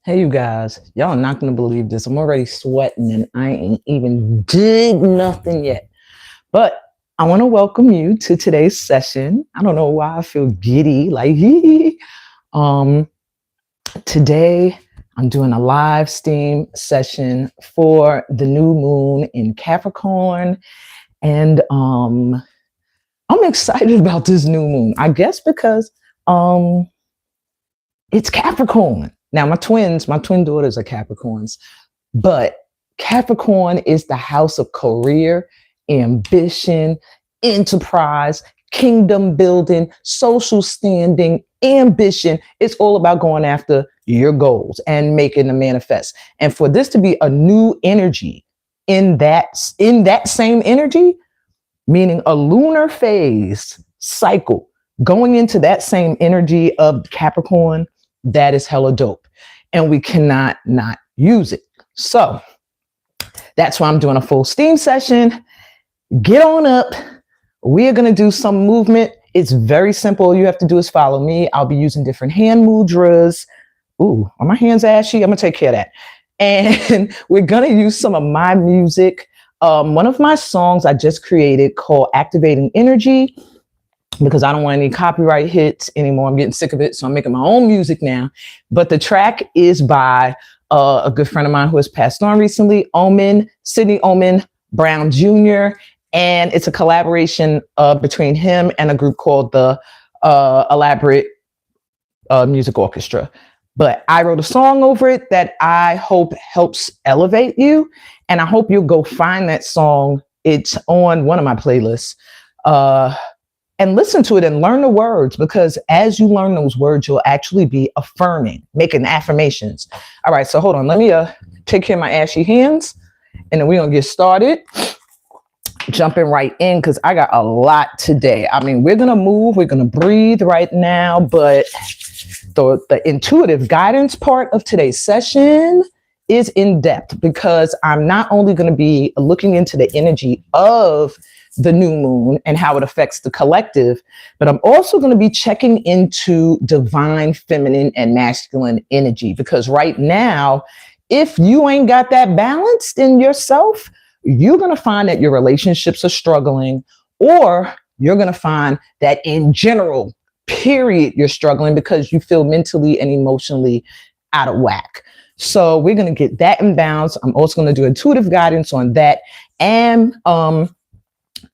Hey, you guys, y'all are not going to believe this. I'm already sweating and I ain't even did nothing yet. But I want to welcome you to today's session. I don't know why I feel giddy, like, today I'm doing a live STEAM session for the new moon in Capricorn. And I'm excited about this new moon, I guess, because it's Capricorn. Now, my twin daughters are Capricorns, but Capricorn is the house of career, ambition, enterprise, kingdom building, social standing, ambition. It's all about going after your goals and making them manifest. And for this to be a new energy in that same energy, meaning a lunar phase cycle, going into that same energy of Capricorn, that is hella dope. And we cannot not use it. So that's why I'm doing a full STEAM session. Get on up. We are going to do some movement. It's very simple. All you have to do is follow me. I'll be using different hand mudras. Ooh, are my hands ashy? I'm going to take care of that. And we're going to use some of my music. One of my songs I just created called Activating Energy, because I don't want any copyright hits anymore. I'm getting sick of it. So I'm making my own music now. But the track is by a good friend of mine who has passed on recently, Sidney Oman Brown Jr. And it's a collaboration between him and a group called the Elaborate Music Orchestra. But I wrote a song over it that I hope helps elevate you. And I hope you'll go find that song. It's on one of my playlists. And listen to it and learn the words, because as you learn those words, you'll actually be affirming, making affirmations. All right, so hold on. Let me take care of my ashy hands, and then we're going to get started. Jumping right in, because I got a lot today. I mean, we're going to move. We're going to breathe right now, but the intuitive guidance part of today's session is in depth, because I'm not only going to be looking into the energy of the new moon and how it affects the collective, but I'm also going to be checking into divine feminine and masculine energy, because right now, if you ain't got that balanced in yourself, you're going to find that your relationships are struggling, or you're going to find that in general, period, you're struggling because you feel mentally and emotionally out of whack. So we're going to get that in balance. I'm also going to do intuitive guidance on that, and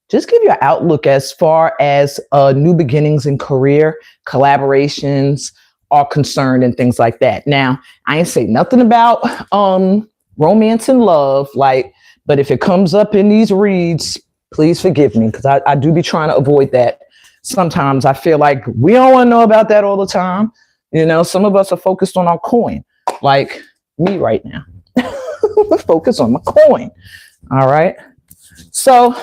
just give you an outlook as far as new beginnings in career, collaborations are concerned, and things like that. Now, I ain't say nothing about romance and love, but if it comes up in these reads, please forgive me, because I do be trying to avoid that. Sometimes I feel like we don't want to know about that all the time. You know, some of us are focused on our coin, like me right now. Focus on my coin. All right. So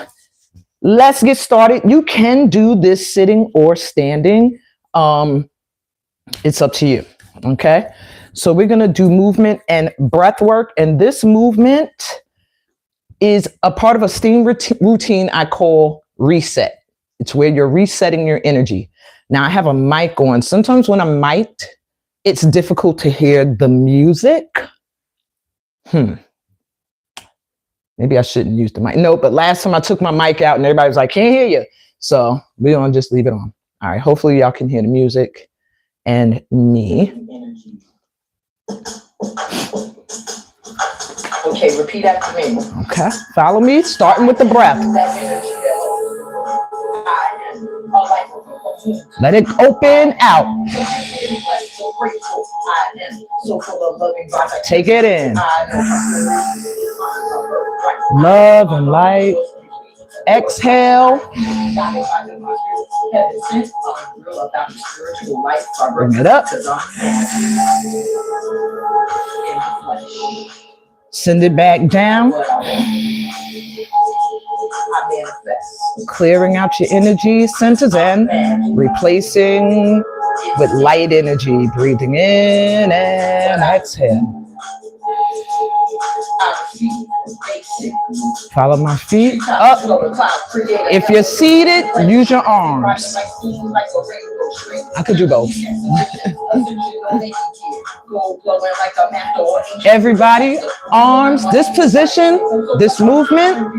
let's get started. You can do this sitting or standing. It's up to you. Okay. So we're going to do movement and breath work. And this movement is a part of a STEAM routine I call reset. It's where you're resetting your energy. Now I have a mic on. Sometimes when I'm mic'd, it's difficult to hear the music. Maybe I shouldn't use the mic. No, but last time I took my mic out and everybody was like, can't hear you. So we're going to just leave it on. All right. Hopefully y'all can hear the music and me. Okay. Repeat after me. Okay. Follow me, starting with the breath. Let it open out. Take it in. Love and light. Exhale. Bring it up. Send it back down. Clearing out your energy centers and replacing with light energy. Breathing in and exhale. Follow my feet up. If you're seated, use your arms. I could do both. Everybody, arms, this position, this movement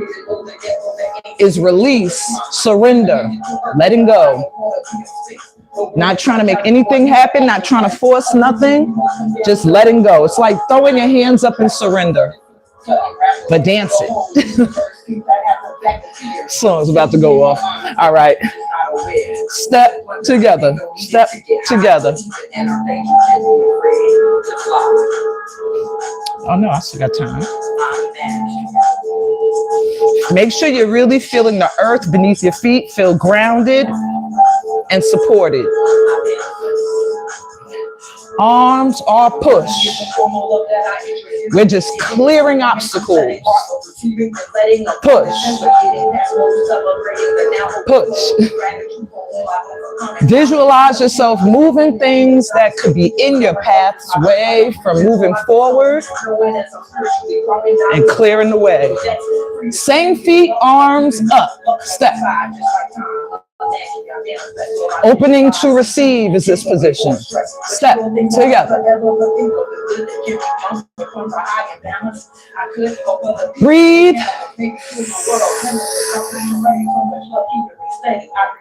is release, surrender, letting go. Not trying to make anything happen, not trying to force nothing, just letting go. It's like throwing your hands up in surrender, but dance it. Song's about to go off. All right. Step together. Step together. Oh no, I still got time. Make sure you're really feeling the earth beneath your feet. Feel grounded and supported. Arms are pushed. We're just clearing obstacles. Push. Push. Visualize yourself moving things that could be in your pathway from moving forward and clearing the way. Same feet, arms up. Step. Opening to receive is this position. Step together. Breathe.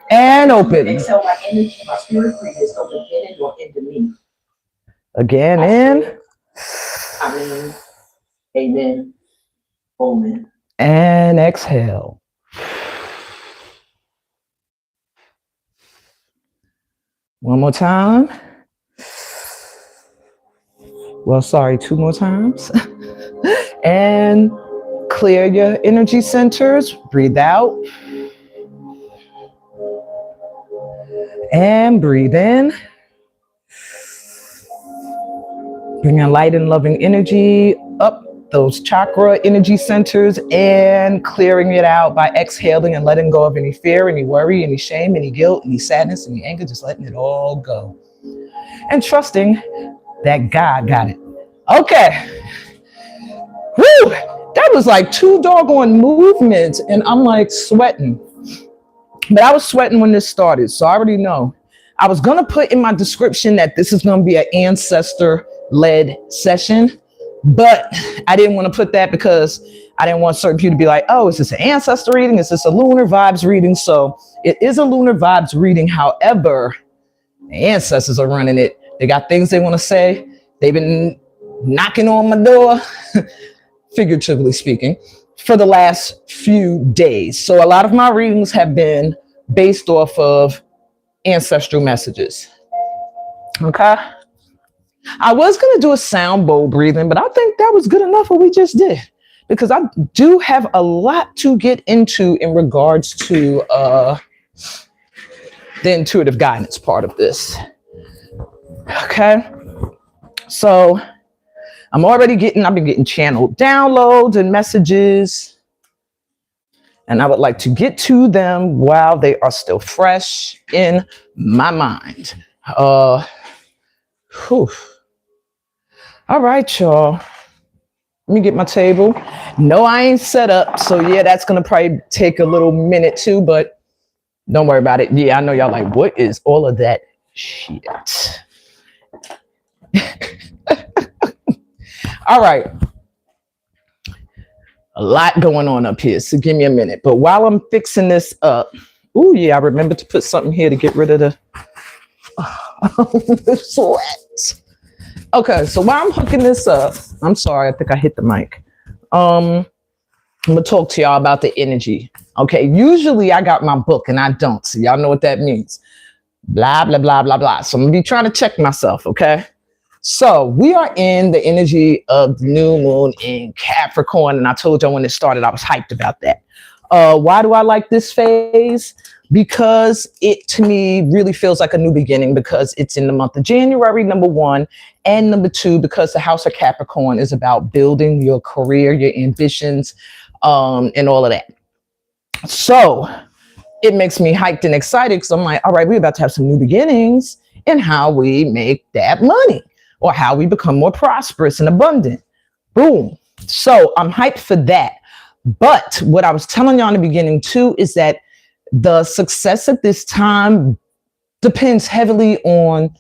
And open. Again in. Amen. Amen. And exhale. One more time. Well, sorry, two more times. And clear your energy centers. Breathe out. And breathe in. Bring in light and loving energy up those chakra energy centers and clearing it out by exhaling and letting go of any fear, any worry, any shame, any guilt, any sadness, any anger, just letting it all go. And trusting that God got it. Okay. Woo! That was like 2 doggone movements and I'm like sweating. But I was sweating when this started, so I already know. I was going to put in my description that this is going to be an ancestor-led session. But I didn't want to put that because I didn't want certain people to be like, oh, is this an ancestor reading? Is this a lunar vibes reading? So it is a lunar vibes reading. However, the ancestors are running it. They got things they want to say. They've been knocking on my door, figuratively speaking, for the last few days. So a lot of my readings have been based off of ancestral messages. Okay. I was going to do a sound bowl breathing, but I think that was good enough what we just did, because I do have a lot to get into in regards to the intuitive guidance part of this. Okay. So I've been getting channeled downloads and messages, and I would like to get to them while they are still fresh in my mind. Whew. All right, y'all. Let me get my table. No, I ain't set up. So yeah, that's going to probably take a little minute too, but don't worry about it. Yeah, I know y'all like, what is all of that shit? All right. A lot going on up here, so give me a minute. But while I'm fixing this up, oh yeah, I remember to put something here to get rid of the sweat. Okay, so while I'm hooking this up, I'm sorry, I think I hit the mic. I'm gonna talk to y'all about the energy. Okay, usually I got my book and I don't, so y'all know what that means. Blah, blah, blah, blah, blah. So I'm gonna be trying to check myself, okay? So we are in the energy of the new moon in Capricorn, and I told y'all when it started, I was hyped about that. Why do I like this phase? Because it, to me, really feels like a new beginning, because it's in the month of January, number one, and number two, because the house of Capricorn is about building your career, your ambitions, and all of that. So it makes me hyped and excited, because I'm like, all right, we're about to have some new beginnings in how we make that money, or how we become more prosperous and abundant. Boom. So I'm hyped for that. But what I was telling y'all in the beginning too is that the success at this time depends heavily on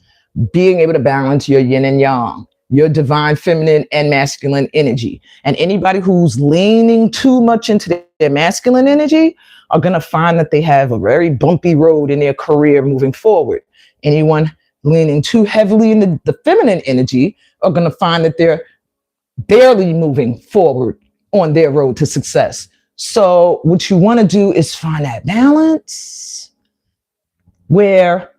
being able to balance your yin and yang, your divine feminine and masculine energy. And anybody who's leaning too much into their masculine energy are going to find that they have a very bumpy road in their career moving forward. Anyone leaning too heavily into the feminine energy are going to find that they're barely moving forward on their road to success. So what you want to do is find that balance where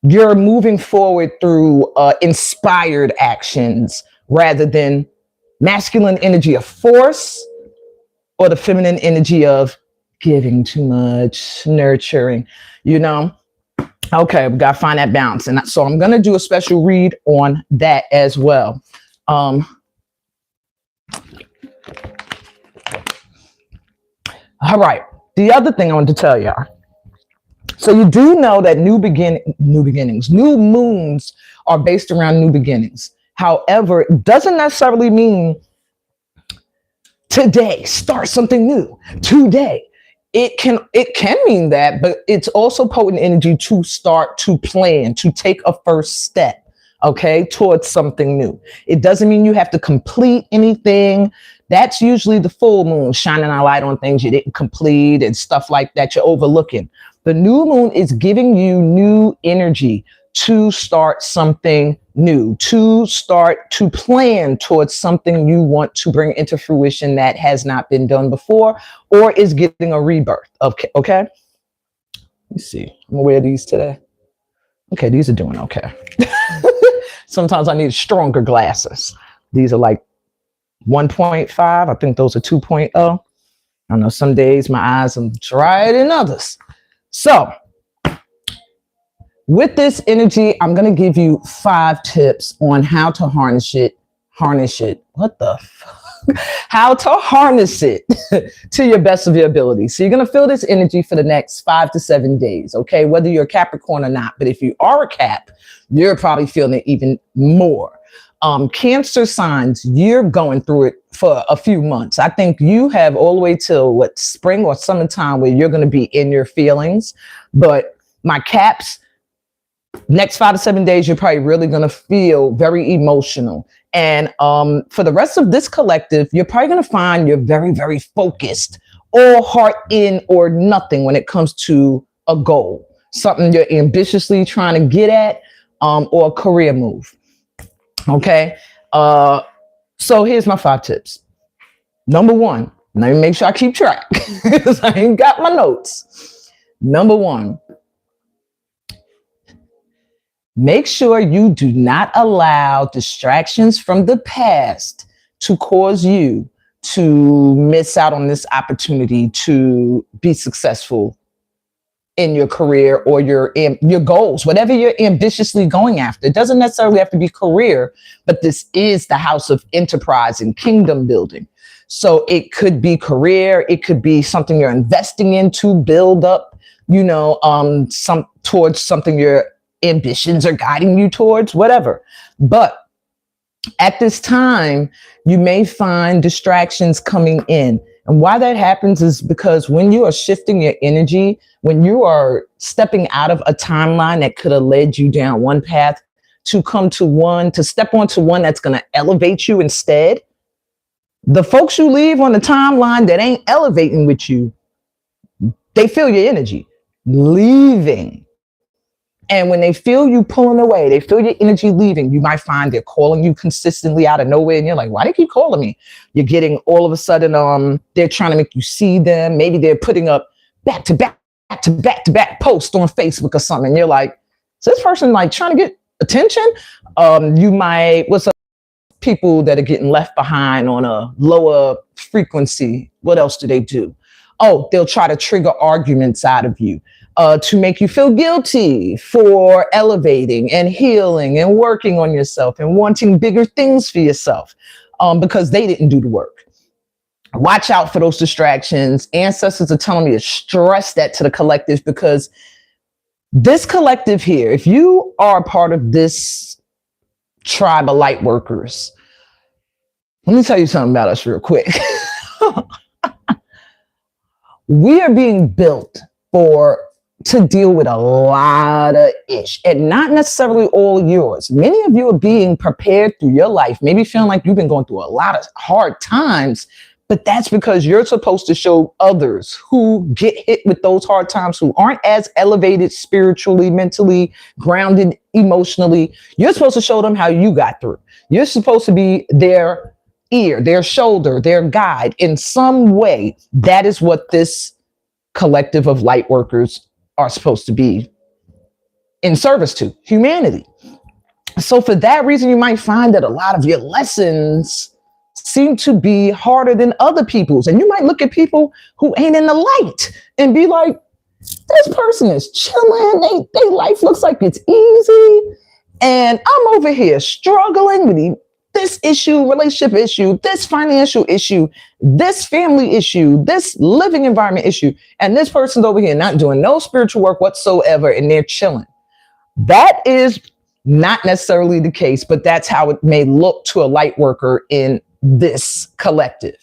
you're moving forward through inspired actions rather than masculine energy of force or the feminine energy of giving too much, nurturing, you know? Okay, we got to find that balance. And so I'm going to do a special read on that as well. All right. The other thing I want to tell y'all. So you do know that new moons are based around new beginnings. However, it doesn't necessarily mean today, start something new today. It can mean that, but it's also potent energy to start, to plan, to take a first step, okay, towards something new. It doesn't mean you have to complete anything. That's usually the full moon shining a light on things you didn't complete and stuff like that you're overlooking. The new moon is giving you new energy to start something new, to start to plan towards something you want to bring into fruition that has not been done before or is getting a rebirth. Okay. Let me see. I'm gonna wear these today. Okay, these are doing okay. Sometimes I need stronger glasses. These are like 1.5. I think those are 2.0. I don't know. Some days my eyes are drier than others. So with this energy, I'm going to give you 5 tips on how to harness it. What the fuck? How to harness it to your best of your ability. So you're going to feel this energy for the next 5 to 7 days. Okay. Whether you're a Capricorn or not, but if you are a Cap, you're probably feeling it even more. Cancer signs, you're going through it for a few months. I think you have all the way till spring or summertime where you're going to be in your feelings. But my Caps, next 5 to 7 days, you're probably really going to feel very emotional. And for the rest of this collective, you're probably going to find you're very, very focused, all heart in or nothing when it comes to a goal, something you're ambitiously trying to get at, or a career move. Okay. So here's my 5 tips. Number 1, let me make sure I keep track because I ain't got my notes. Number 1, make sure you do not allow distractions from the past to cause you to miss out on this opportunity to be successful in your career or your goals, whatever you're ambitiously going after. It doesn't necessarily have to be career, but this is the house of enterprise and kingdom building. So it could be career. It could be something you're investing in to build up, towards something your ambitions are guiding you towards, whatever. But at this time, you may find distractions coming in. And why that happens is because when you are shifting your energy, when you are stepping out of a timeline that could have led you down one path to step onto one that's going to elevate you instead, the folks you leave on the timeline that ain't elevating with you, they feel your energy leaving. And when they feel you pulling away, they feel your energy leaving, you might find they're calling you consistently out of nowhere. And you're like, why do they keep calling me? You're getting all of a sudden, they're trying to make you see them. Maybe they're putting up back to back posts on Facebook or something. And you're like, is this person like trying to get attention? What's up? People that are getting left behind on a lower frequency. What else do they do? Oh, they'll try to trigger arguments out of you. To make you feel guilty for elevating and healing and working on yourself and wanting bigger things for yourself, because they didn't do the work. Watch out for those distractions. Ancestors are telling me to stress that to the collective, because this collective here, if you are a part of this tribe of light workers, let me tell you something about us real quick. We are being built for to deal with a lot of ish, and not necessarily all yours. Many of you are being prepared through your life, maybe feeling like you've been going through a lot of hard times, but that's because you're supposed to show others who get hit with those hard times, who aren't as elevated spiritually, mentally, grounded emotionally. You're supposed to show them how you got through. You're supposed to be their ear, their shoulder, their guide in some way. That is what this collective of light workers are supposed to be in service to humanity. So for that reason, you might find that a lot of your lessons seem to be harder than other people's. And you might look at people who ain't in the light and be like, this person is chilling. They life looks like it's easy. And I'm over here struggling with this issue, relationship issue, this financial issue, this family issue, this living environment issue. And this person's over here not doing no spiritual work whatsoever, and they're chilling. That is not necessarily the case, but that's how it may look to a light worker in this collective.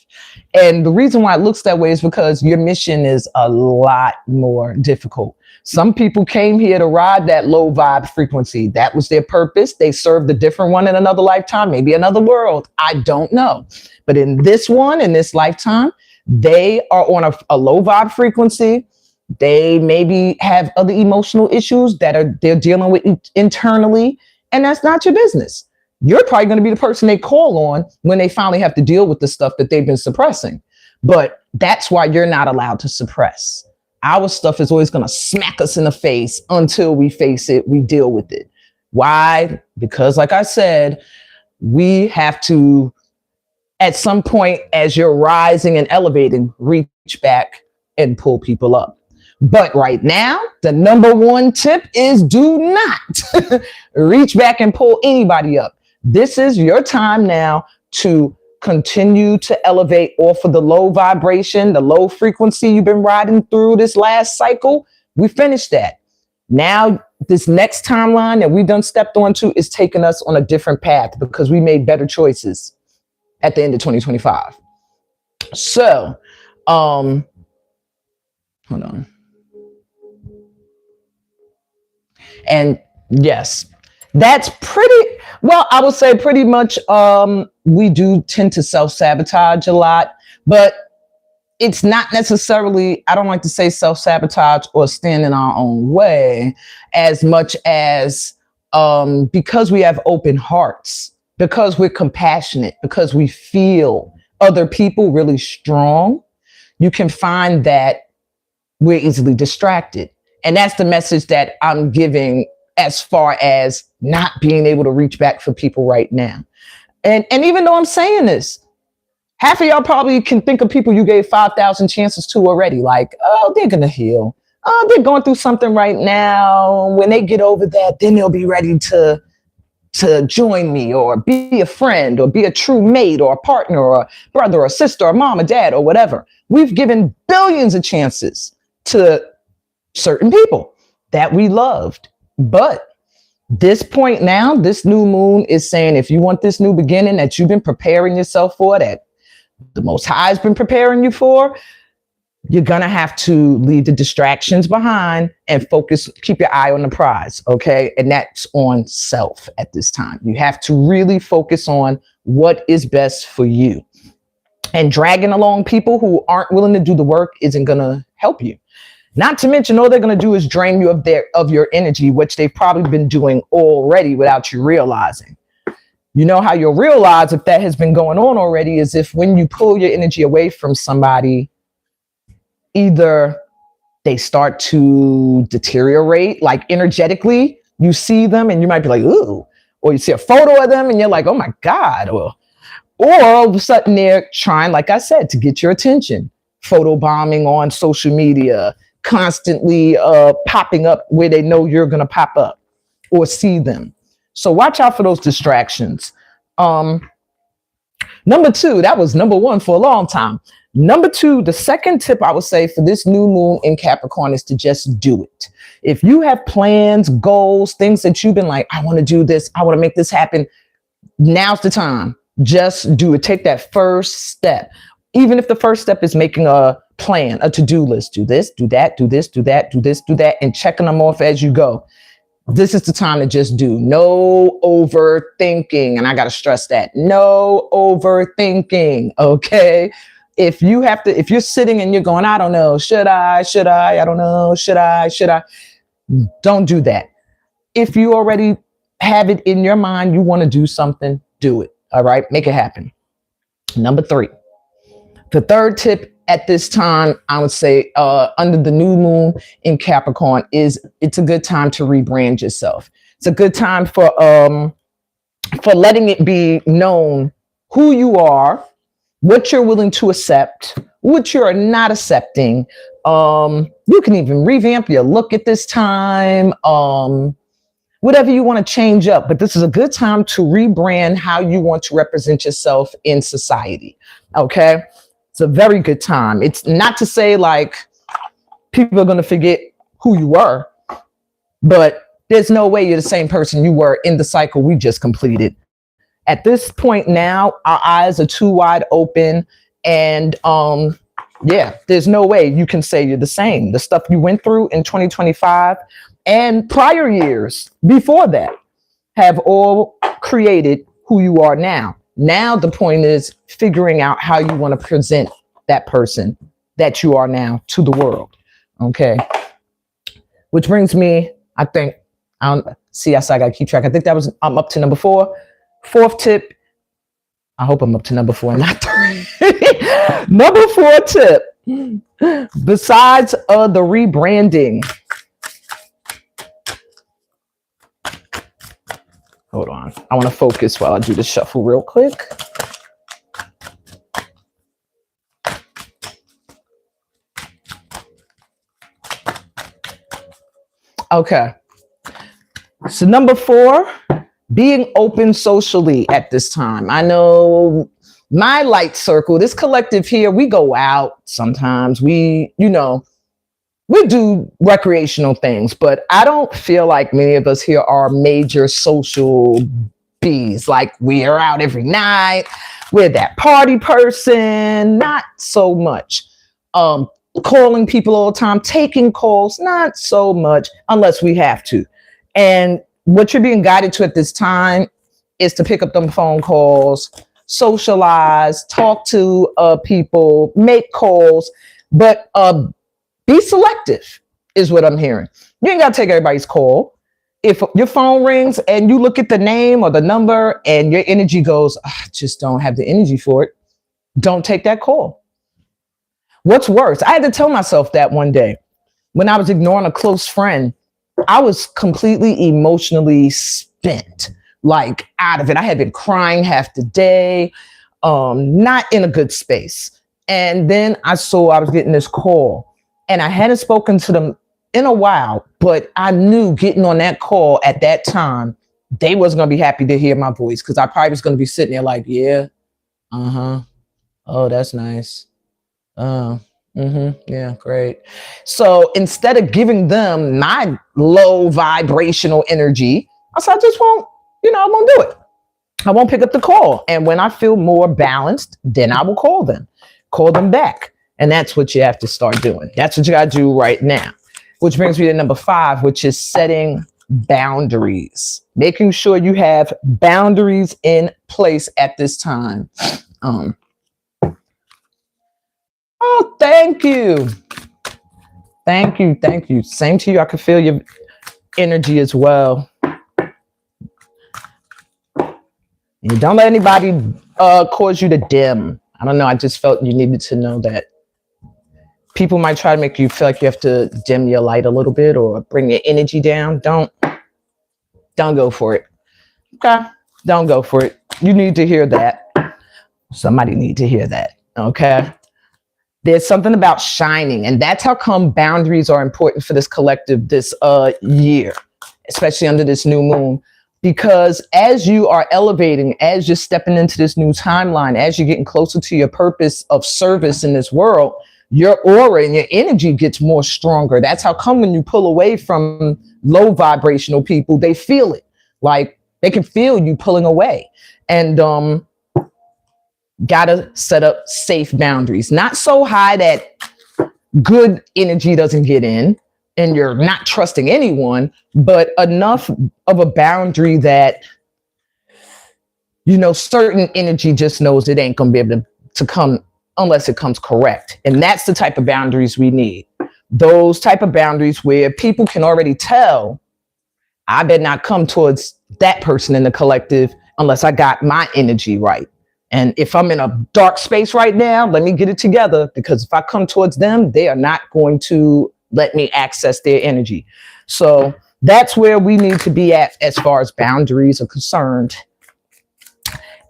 And the reason why it looks that way is because your mission is a lot more difficult. Some people came here to ride that low vibe frequency. That was their purpose. They served a different one in another lifetime, maybe another world. I don't know. But in this one, in this lifetime, they are on a low vibe frequency. They maybe have other emotional issues that they're dealing with internally, and that's not your business. You're probably going to be the person they call on when they finally have to deal with the stuff that they've been suppressing. But that's why you're not allowed to suppress. Our stuff is always going to smack us in the face until we face it, we deal with it. Why? Because like I said, we have to, at some point, as you're rising and elevating, reach back and pull people up. But right now, the number one tip is do not reach back and pull anybody up. This is your time now to continue to elevate off of the low vibration, the low frequency you've been riding through this last cycle. We finished that. Now, this next timeline that we done stepped onto is taking us on a different path because we made better choices at the end of 2025. So, hold on. And yes, that's pretty, well, I would say pretty much we do tend to self-sabotage a lot, but it's not necessarily, I don't like to say self-sabotage or stand in our own way as much as because we have open hearts, because we're compassionate, because we feel other people really strong, you can find that we're easily distracted. And that's the message that I'm giving as far as not being able to reach back for people right now. And even though I'm saying this, half of y'all probably can think of people you gave 5,000 chances to already. Like, oh, they're going to heal. Oh, they're going through something right now. When they get over that, then they'll be ready to join me or be a friend or be a true mate or a partner or a brother or sister or mom or dad or whatever. We've given billions of chances to certain people that we loved. But this point now, this new moon is saying, if you want this new beginning that you've been preparing yourself for, that the Most High has been preparing you for, you're going to have to leave the distractions behind and focus, keep your eye on the prize. Okay. And that's on self at this time. You have to really focus on what is best for you. And dragging along people who aren't willing to do the work isn't going to help you. Not to mention, all they're going to do is drain you of your energy, which they've probably been doing already without you realizing. You know how you'll realize if that has been going on already is if when you pull your energy away from somebody, either they start to deteriorate, like energetically, you see them and you might be like, ooh, or you see a photo of them and you're like, oh my God. Or all of a sudden they're trying, like I said, to get your attention, photo bombing on social media, constantly popping up where they know you're going to pop up or see them. So watch out for those distractions. Number two, that was number one for a long time. Number two, the second tip I would say for this new moon in Capricorn is to just do it. If you have plans, goals, things that you've been like, I want to do this, I want to make this happen, now's the time. Just do it. Take that first step. Even if the first step is making a plan, a to-do list, do this, do that, do this, do that, do this, do that, and checking them off as you go. This is the time to just do. No overthinking. And I got to stress that. No overthinking. Okay. If you're sitting and you're going, I don't know, I don't know, should I? Don't do that. If you already have it in your mind, you want to do something, do it. All right. Make it happen. Number 3. The third tip at this time, I would say, under the new moon in Capricorn, is it's a good time to rebrand yourself. It's a good time for letting it be known who you are, what you're willing to accept, what you're not accepting. You can even revamp your look at this time. Whatever you want to change up, but this is a good time to rebrand how you want to represent yourself in society. Okay. It's a very good time. It's not to say like people are going to forget who you were, but there's no way you're the same person you were in the cycle we just completed. At this point now, our eyes are too wide open, and there's no way you can say you're the same. The stuff you went through in 2025 and prior years before that have all created who you are now. Now the point is figuring out how you want to present that person that you are now to the world. Okay. Which brings me, I think, I don't see, I got to keep track. I think I'm up to number 4. 4th tip. I hope I'm up to number 4, not 3. Number 4 tip. Besides the rebranding. Hold on. I want to focus while I do the shuffle real quick. Okay. So number 4, being open socially at this time. I know my light circle, this collective here, we go out sometimes. We do recreational things, but I don't feel like many of us here are major social bees. Like we are out every night. We're that party person, not so much. Calling people all the time, taking calls, not so much unless we have to. And what you're being guided to at this time is to pick up them phone calls, socialize, talk to people, make calls, but be selective is what I'm hearing. You ain't got to take everybody's call. If your phone rings and you look at the name or the number and your energy goes, I just don't have the energy for it, don't take that call. What's worse, I had to tell myself that one day when I was ignoring a close friend. I was completely emotionally spent, like out of it. I had been crying half the day, not in a good space. And then I saw I was getting this call. And I hadn't spoken to them in a while, but I knew getting on that call at that time, they wasn't going to be happy to hear my voice, because I probably was going to be sitting there like, yeah, oh, that's nice. Yeah, great. So instead of giving them my low vibrational energy, I said, I just won't, I won't do it. I won't pick up the call. And when I feel more balanced, then I will call them back. And that's what you have to start doing. That's what you got to do right now. Which brings me to number 5, which is setting boundaries. Making sure you have boundaries in place at this time. Oh, thank you. Thank you. Thank you. Same to you. I can feel your energy as well. And don't let anybody cause you to dim. I don't know. I just felt you needed to know that. People might try to make you feel like you have to dim your light a little bit or bring your energy down. Don't go for it. Okay. Don't go for it. You need to hear that. Somebody need to hear that. Okay. There's something about shining, and that's how come boundaries are important for this collective this year, especially under this new moon. Because as you are elevating, as you're stepping into this new timeline, as you're getting closer to your purpose of service in this world, your aura and your energy gets more stronger. That's how come when you pull away from low vibrational people, they feel it. Like they can feel you pulling away. And Gotta set up safe boundaries, not so high that good energy doesn't get in and you're not trusting anyone, but enough of a boundary that, certain energy just knows it ain't gonna be able to come unless it comes correct. And that's the type of boundaries we need. Those type of boundaries where people can already tell, I better not come towards that person in the collective unless I got my energy right. And if I'm in a dark space right now, let me get it together, because if I come towards them, they are not going to let me access their energy. So that's where we need to be at as far as boundaries are concerned.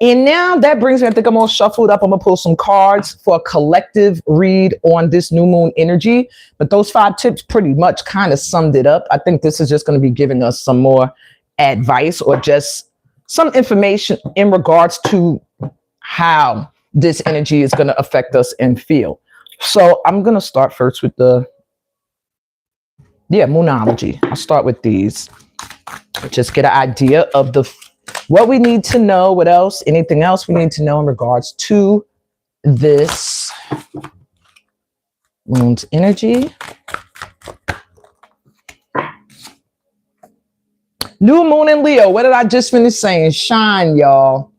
And now that brings me, I think I'm all shuffled up. I'm going to pull some cards for a collective read on this new moon energy. But those 5 tips pretty much kind of summed it up. I think this is just going to be giving us some more advice or just some information in regards to how this energy is going to affect us and feel. So I'm going to start first with moonology. I'll start with these. Just get an idea of what we need to know, what else, anything else we need to know in regards to this moon's energy. New moon in Leo. What did I just finish saying? Shine, y'all.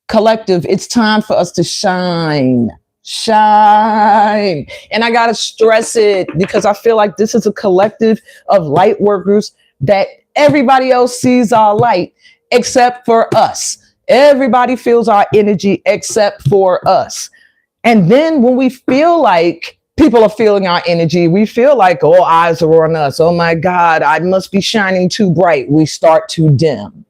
Collective, it's time for us to shine. Shine. And I got to stress it because I feel like this is a collective of light workers that everybody else sees our light except for us. Everybody feels our energy except for us. And then when we feel like people are feeling our energy, we feel like all eyes are on us. Oh my God, I must be shining too bright. We start to dim.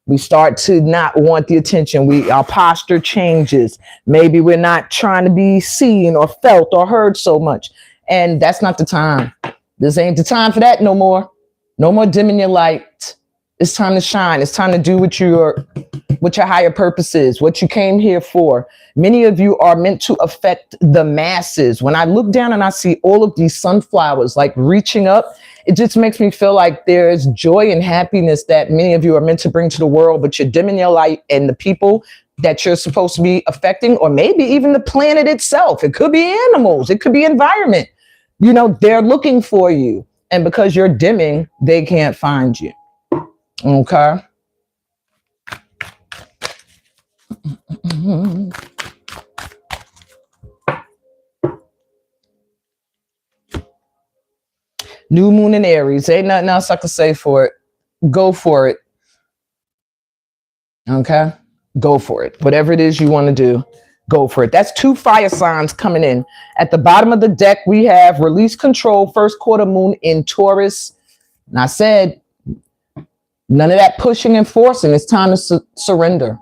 We start to not want the attention. Our posture changes. Maybe we're not trying to be seen or felt or heard so much. And that's not the time. This ain't the time for that no more. No more dimming your light. It's time to shine. It's time to do what your higher purpose is, what you came here for. Many of you are meant to affect the masses. When I look down and I see all of these sunflowers like reaching up, it just makes me feel like there's joy and happiness that many of you are meant to bring to the world, but you're dimming your light, and the people that you're supposed to be affecting, or maybe even the planet itself. It could be animals. It could be environment. They're looking for you. And because you're dimming, they can't find you. Okay. New moon in Aries. Ain't nothing else I can say for it. Go for it. Okay. Go for it. Whatever it is you want to do, go for it. That's 2 fire signs coming in. At the bottom of the deck, we have release control, first quarter moon in Taurus. And I said, none of that pushing and forcing. It's time to surrender.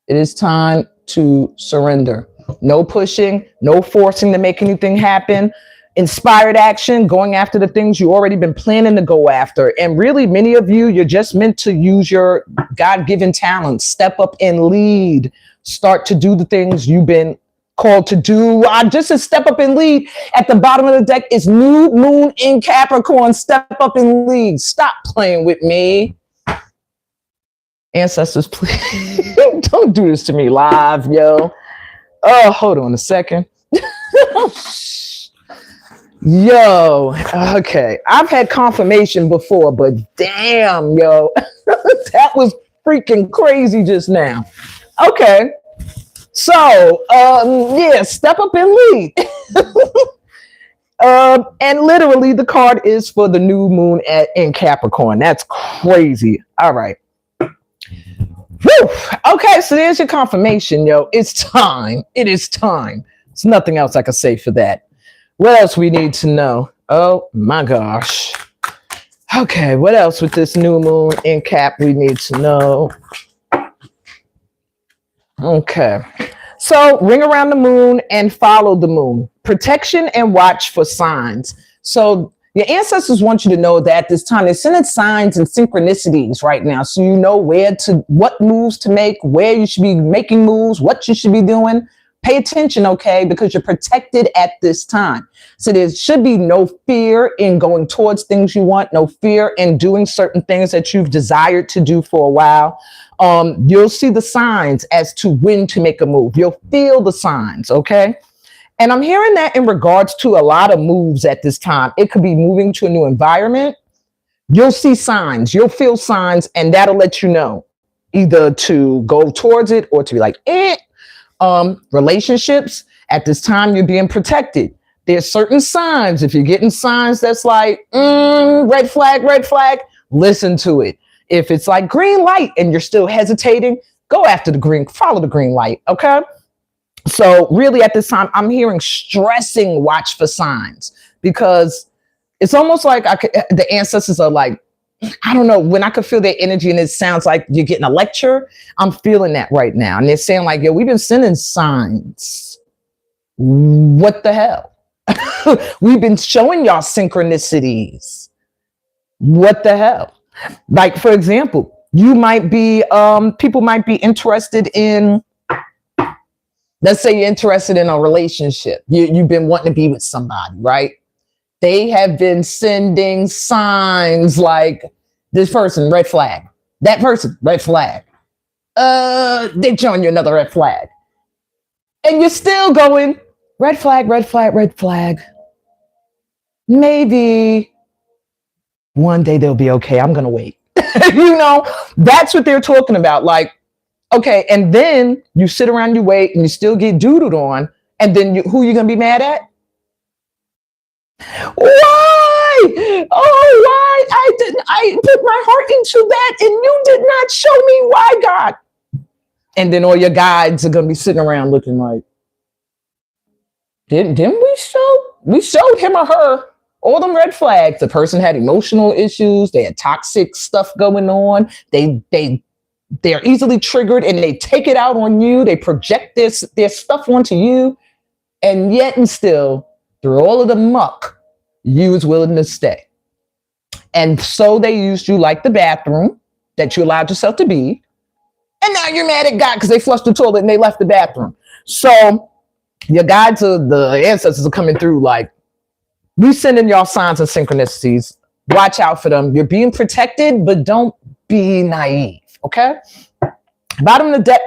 It is time to surrender. No pushing, no forcing to make anything happen. Inspired action, going after the things you already been planning to go after. And really, many of you, you're just meant to use your God-given talents. Step up and lead. Start to do the things you've been called to do. Just to step up and lead. At the bottom of the deck is new moon in Capricorn. Step up and lead. Stop playing with me. Ancestors, please don't do this to me live, yo. Oh, hold on a second. Yo, okay. I've had confirmation before, but damn, yo, that was freaking crazy just now. Okay. So, step up and lead. And literally the card is for the new moon in Capricorn. That's crazy. All right. Whew. Okay, so there's your confirmation, yo. It's time. It is time. There's nothing else I can say for that. What else we need to know? Oh my gosh. Okay, what else with this new moon in Cap we need to know? Okay. So ring around the moon and follow the moon. Protection and watch for signs. So your ancestors want you to know that this time they're sending signs and synchronicities right now. So you know what moves to make, where you should be making moves, what you should be doing, Pay attention, okay? Because you're protected at this time. So there should be no fear in going towards things you want, no fear in doing certain things that you've desired to do for a while. You'll see the signs as to when to make a move. You'll feel the signs, okay? And I'm hearing that in regards to a lot of moves at this time. It could be moving to a new environment. You'll see signs, you'll feel signs, and that'll let you know either to go towards it or to be like, eh. Relationships, at this time, you're being protected. There's certain signs. If you're getting signs that's like, red flag, listen to it. If it's like green light and you're still hesitating, go after the green, follow the green light, okay? So really at this time, I'm hearing stressing, watch for signs, because it's almost like the ancestors are like, I don't know, when I could feel their energy and it sounds like you're getting a lecture, I'm feeling that right now. And they're saying like, yo, we've been sending signs. What the hell? We've been showing y'all synchronicities. What the hell? Like, for example, you might be, people might be interested in, let's say you're interested in a relationship. You've been wanting to be with somebody, right? They have been sending signs like this person, red flag. That person, red flag. They're showing you another red flag. And you're still going, red flag, red flag, red flag. Maybe one day they'll be okay. I'm going to wait. You know, that's what they're talking about. Like, okay, and then you sit around, you wait, and you still get doodled on. And then who you going to be mad at? Why? Oh, why? I put my heart into that and you did not show me why, God. And then all your guides are going to be sitting around looking like, didn't we showed him or her all them red flags. The person had emotional issues. They had toxic stuff going on. They're easily triggered and they take it out on you. They project their stuff onto you. And yet and still, through all of the muck, you was willing to stay. And so they used you like the bathroom that you allowed yourself to be. And now you're mad at God because they flushed the toilet and they left the bathroom. So your guides, the ancestors are coming through like, we sending y'all signs and synchronicities. Watch out for them. You're being protected, but don't be naive, okay? Bottom of the deck.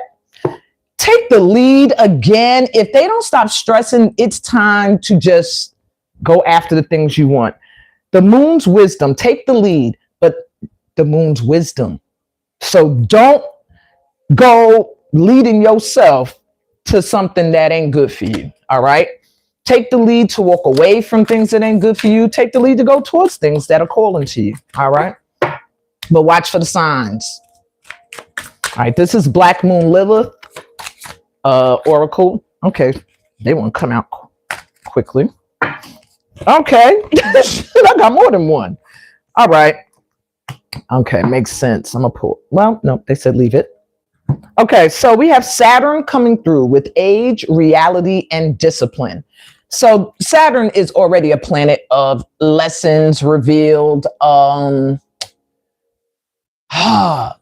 Take the lead again. If they don't stop stressing, it's time to just go after the things you want. The moon's wisdom, take the lead, but the moon's wisdom. So don't go leading yourself to something that ain't good for you. All right. Take the lead to walk away from things that ain't good for you. Take the lead to go towards things that are calling to you. All right. But watch for the signs. All right. This is Black Moon Liver. Oracle. Okay, they want to come out quickly. Okay, I got more than one. All right. Okay, makes sense. I'm gonna pull. Well, no, they said leave it. Okay, so we have Saturn coming through with age, reality, and discipline. So Saturn is already a planet of lessons revealed,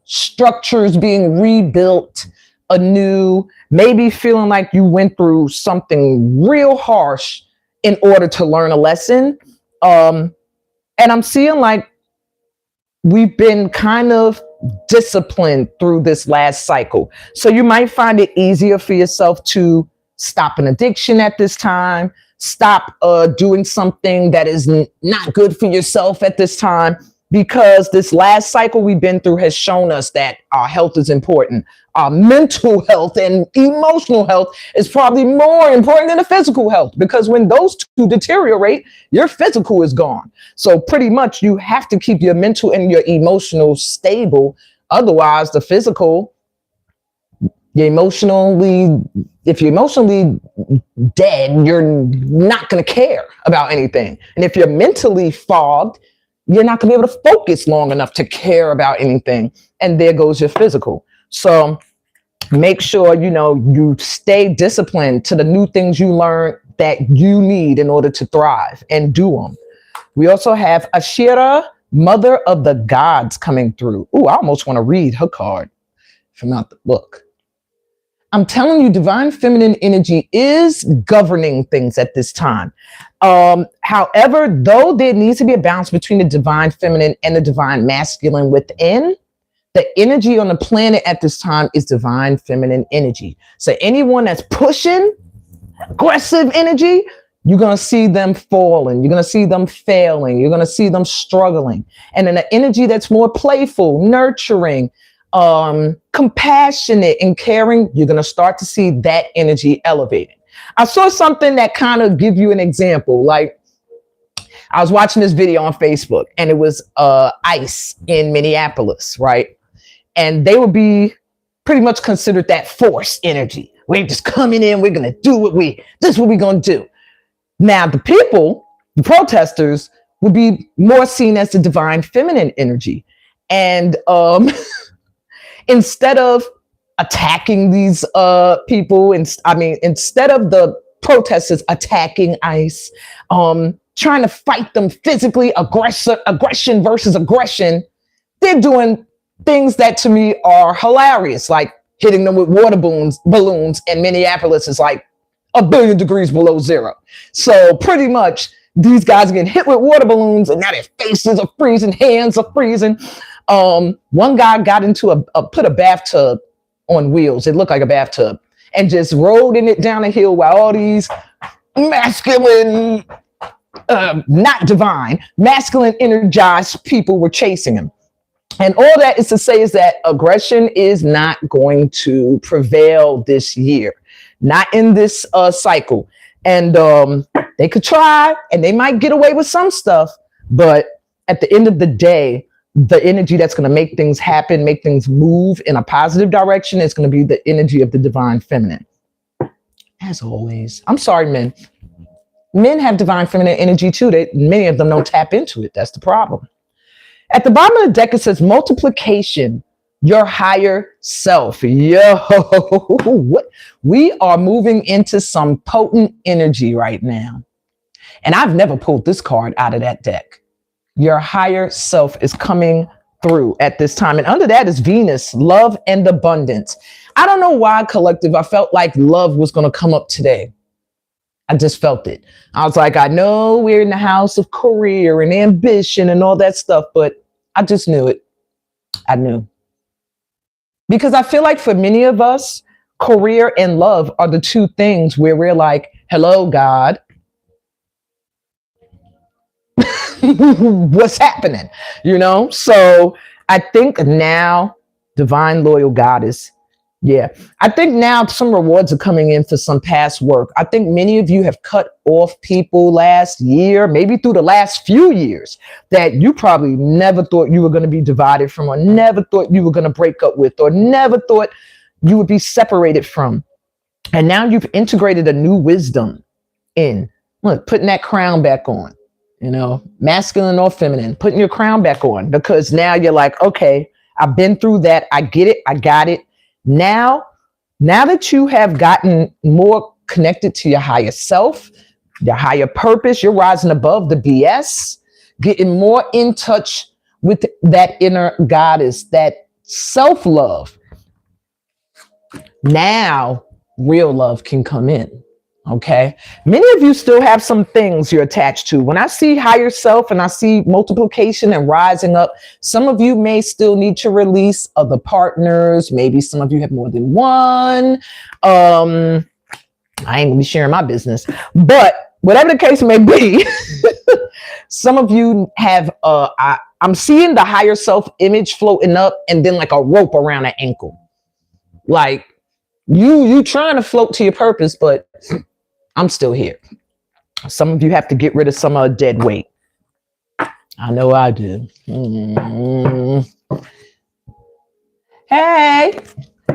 structures being rebuilt anew, maybe feeling like you went through something real harsh in order to learn a lesson. And I'm seeing like we've been kind of disciplined through this last cycle. So you might find it easier for yourself to stop an addiction at this time, stop doing something that is not good for yourself at this time, because this last cycle we've been through has shown us that our health is important. Our mental health and emotional health is probably more important than the physical health, because when those two deteriorate, your physical is gone. So pretty much you have to keep your mental and your emotional stable. Otherwise, the physical, if you're emotionally dead, you're not going to care about anything. And if you're mentally fogged, you're not going to be able to focus long enough to care about anything. And there goes your physical. So make sure, you stay disciplined to the new things you learn that you need in order to thrive, and do them. We also have Ashira, Mother of the Gods, coming through. Ooh, I almost want to read her card from out the book. I'm telling you, divine feminine energy is governing things at this time. However, though there needs to be a balance between the divine feminine and the divine masculine within, the energy on the planet at this time is divine feminine energy. So anyone that's pushing aggressive energy, you're going to see them falling. You're going to see them failing. You're going to see them struggling. And then the energy that's more playful, nurturing, compassionate and caring, you're going to start to see that energy elevated. I saw something that kind of give you an example. Like, I was watching this video on Facebook, and it was ICE in Minneapolis, right? And they would be pretty much considered that force energy. We're just coming in. We're going to do this is what we're going to do. Now, the people, the protesters, would be more seen as the divine feminine energy. And instead of attacking these people, instead of the protesters attacking ICE, trying to fight them physically, aggression versus aggression, they're doing things that to me are hilarious, like hitting them with water balloons, and Minneapolis is like 1 billion degrees below zero. So pretty much these guys are getting hit with water balloons, and now their faces are freezing, hands are freezing. One guy got into put a bathtub on wheels. It looked like a bathtub, and just rode in it down a hill while all these masculine, not divine, masculine energized people were chasing him. And all that is to say is that aggression is not going to prevail this year, not in this cycle. And they could try, and they might get away with some stuff, but at the end of the day, the energy that's going to make things happen, make things move in a positive direction, is going to be the energy of the divine feminine. As always, I'm sorry, men. Men have divine feminine energy too. Many of them don't tap into it. That's the problem. At the bottom of the deck, it says multiplication, your higher self. Yo, what? We are moving into some potent energy right now. And I've never pulled this card out of that deck. Your higher self is coming through at this time. And under that is Venus, love and abundance. I don't know why, collective, I felt like love was going to come up today. I just felt it. I was like, I know we're in the house of career and ambition and all that stuff, but I just knew it. I knew. Because I feel like for many of us, career and love are the two things where we're like, hello, God. What's happening? You know? So I think now, divine loyal goddess. Yeah. I think now some rewards are coming in for some past work. I think many of you have cut off people last year, maybe through the last few years, that you probably never thought you were going to be divided from, or never thought you were going to break up with, or never thought you would be separated from. And now you've integrated a new wisdom in. Look, putting that crown back on, you know, masculine or feminine, putting your crown back on, because now you're like, okay, I've been through that. I get it. I got it. Now that you have gotten more connected to your higher self, your higher purpose, you're rising above the BS, getting more in touch with that inner goddess, that self-love. Now real love can come in. Okay. Many of you still have some things you're attached to. When I see higher self and I see multiplication and rising up, some of you may still need to release other partners. Maybe some of you have more than one. I ain't gonna be sharing my business, but whatever the case may be, some of you have, I'm seeing the higher self image floating up, and then like a rope around an ankle. Like you trying to float to your purpose, but I'm still here. Some of you have to get rid of some dead weight. I know I do. Hey,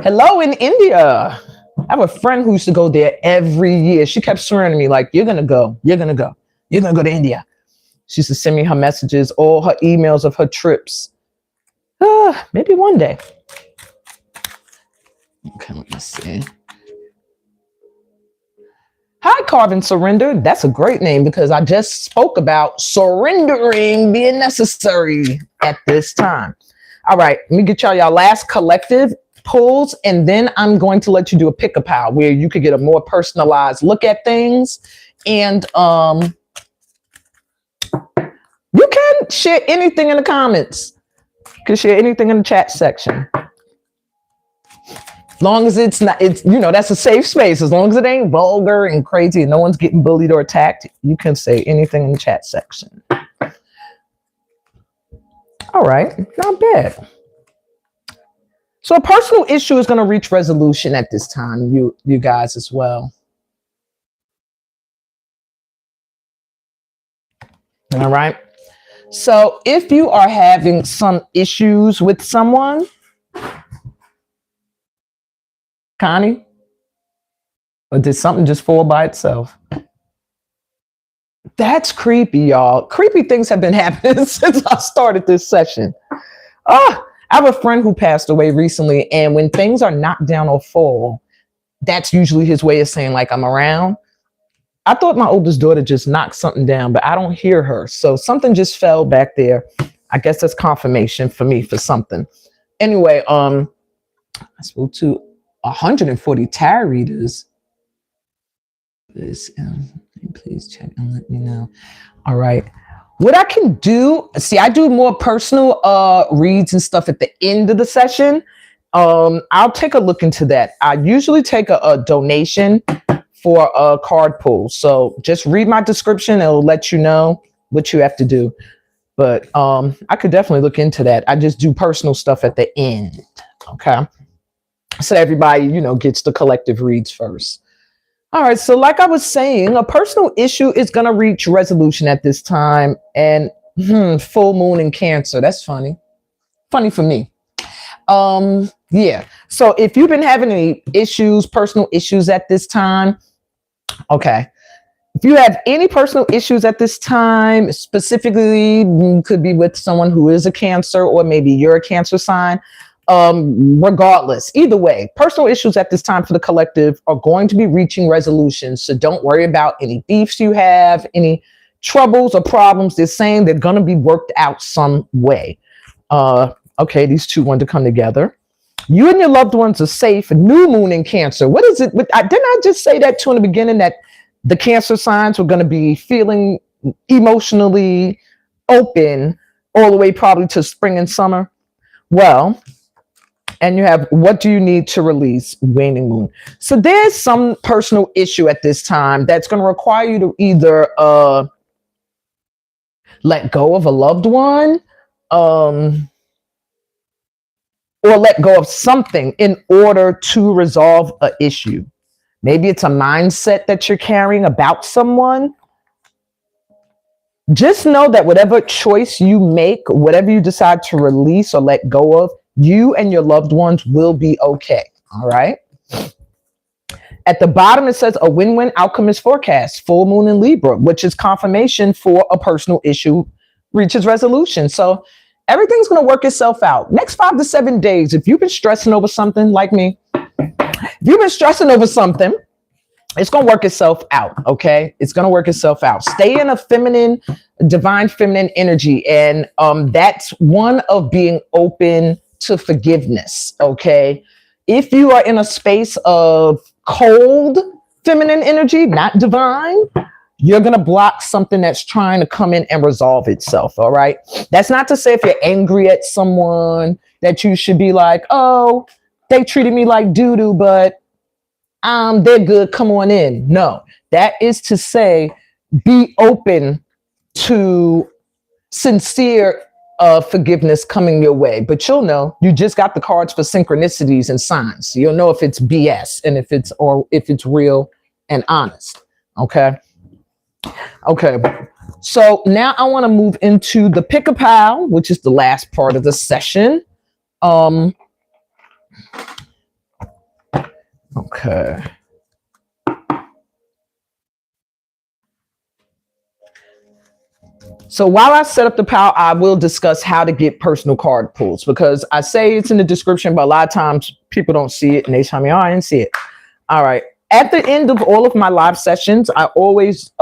hello in India. I have a friend who used to go there every year. She kept swearing to me like, you're going to go. You're going to go. You're going to go to India. She used to send me her messages, all her emails of her trips. Maybe one day. Okay, let me see. Hi, Carvin Surrender. That's a great name, because I just spoke about surrendering being necessary at this time. All right, let me get y'all last collective pulls, and then I'm going to let you do a pick-a-pal where you could get a more personalized look at things. And you can share anything in the comments. You can share anything in the chat section. As long as it's not, it's, you know, that's a safe space. As long as it ain't vulgar and crazy and no one's getting bullied or attacked, you can say anything in the chat section. All right, not bad. So a personal issue is going to reach resolution at this time, you guys as well. All right. So if you are having some issues with someone, Connie, or did something just fall by itself? That's creepy, y'all. Creepy things have been happening since I started this session. I have a friend who passed away recently, and when things are knocked down or fall, that's usually his way of saying, like, I'm around. I thought my oldest daughter just knocked something down, but I don't hear her. So something just fell back there. I guess that's confirmation for me for something. Anyway, I spoke to 140 tarot readers. Please check and let me know. All right. What I can do, see, I do more personal reads and stuff at the end of the session. I'll take a look into that. I usually take a donation for a card pull. So just read my description. It'll let you know what you have to do. But I could definitely look into that. I just do personal stuff at the end. Okay. So everybody, you know, gets the collective reads first. All right. So like I was saying, a personal issue is going to reach resolution at this time. And full moon in Cancer. That's funny. Funny for me. Yeah. So if you've been having any issues, personal issues at this time, okay. If you have any personal issues at this time, specifically could be with someone who is a Cancer, or maybe you're a Cancer sign. Regardless, either way, personal issues at this time for the collective are going to be reaching resolution. So don't worry about any beefs you have, any troubles or problems. They're saying they're going to be worked out some way. Okay, these two want to come together. You and your loved ones are safe. New moon in Cancer. What is it? Didn't I just say that too in the beginning, that the Cancer signs were going to be feeling emotionally open all the way probably to spring and summer? Well, and you have, what do you need to release? Waning moon. So there's some personal issue at this time that's going to require you to either let go of a loved one, or let go of something in order to resolve an issue. Maybe it's a mindset that you're carrying about someone. Just know that whatever choice you make, whatever you decide to release or let go of, you and your loved ones will be okay. All right. At the bottom, it says a win-win outcome is forecast. Full moon in Libra, which is confirmation for a personal issue reaches resolution. So everything's going to work itself out. Next 5 to 7 days, if you've been stressing over something like me, if you've been stressing over something, it's going to work itself out. Okay. It's going to work itself out. Stay in a feminine, divine feminine energy. And that's one of being open to forgiveness. Okay. If you are in a space of cold feminine energy, not divine, you're going to block something that's trying to come in and resolve itself. All right. That's not to say if you're angry at someone that you should be like, oh, they treated me like doo-doo, but they're good. Come on in. No, that is to say, be open to sincere forgiveness coming your way. But you'll know, you just got the cards for synchronicities and signs. You'll know if it's BS and if it's real and honest. Okay. Okay. So now I want to move into the pick-a-pal, which is the last part of the session. Okay. So while I set up the pal, I will discuss how to get personal card pulls, because I say it's in the description, but a lot of times people don't see it and they tell me, oh, I didn't see it. All right. At the end of all of my live sessions, I always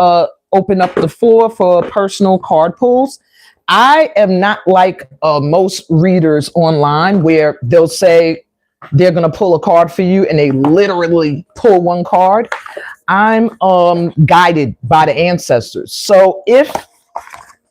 open up the floor for personal card pulls. I am not like most readers online where they'll say, they're going to pull a card for you and they literally pull one card. I'm guided by the ancestors. So if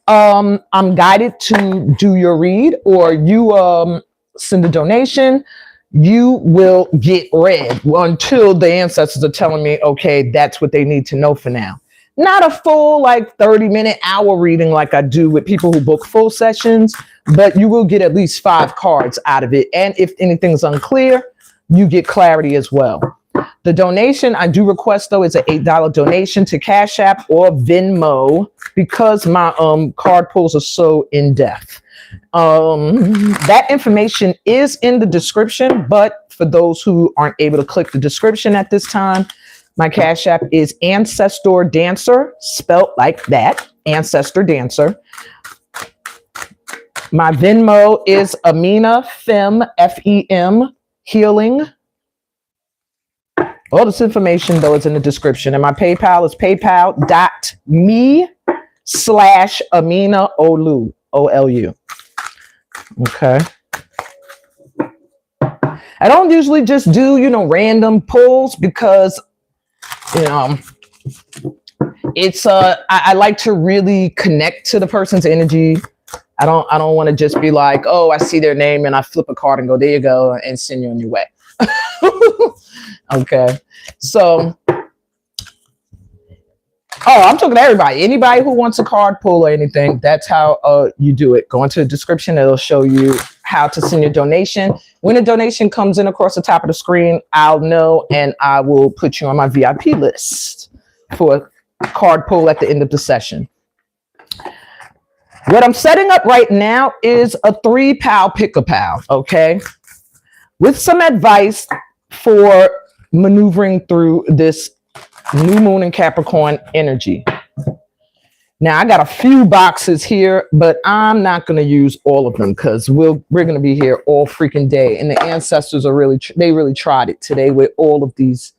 I'm guided to do your read, or you send a donation, you will get read until the ancestors are telling me, okay, that's what they need to know for now. Not a full like 30-minute hour reading like I do with people who book full sessions, but you will get at least 5 cards out of it. And if anything's unclear, you get clarity as well. The donation I do request, though, is an $8 donation to Cash App or Venmo, because my card pulls are so in-depth. That information is in the description, but for those who aren't able to click the description at this time, my Cash App is Ancestor Dancer, spelt like that, Ancestor Dancer. My Venmo is Amina, Fem, F-E-M, Healing. All this information, though, is in the description. And my PayPal is paypal.me/Amina Olu, O-L-U. Okay. I don't usually just do, random pulls because, it's I like to really connect to the person's energy. I don't want to just be like, oh, I see their name and I flip a card and go, there you go, and send you on your way. Okay. So, I'm talking to everybody. Anybody who wants a card pull or anything, that's how you do it. Go into the description. It'll show you how to send your donation. When a donation comes in across the top of the screen, I'll know, and I will put you on my VIP list for a card pull at the end of the session. What I'm setting up right now is a 3-pal pick-a-pal, okay? With some advice for maneuvering through this new moon in Capricorn energy. Now, I got a few boxes here, but I'm not going to use all of them because we're going to be here all freaking day. And the ancestors are really tried it today with all of these,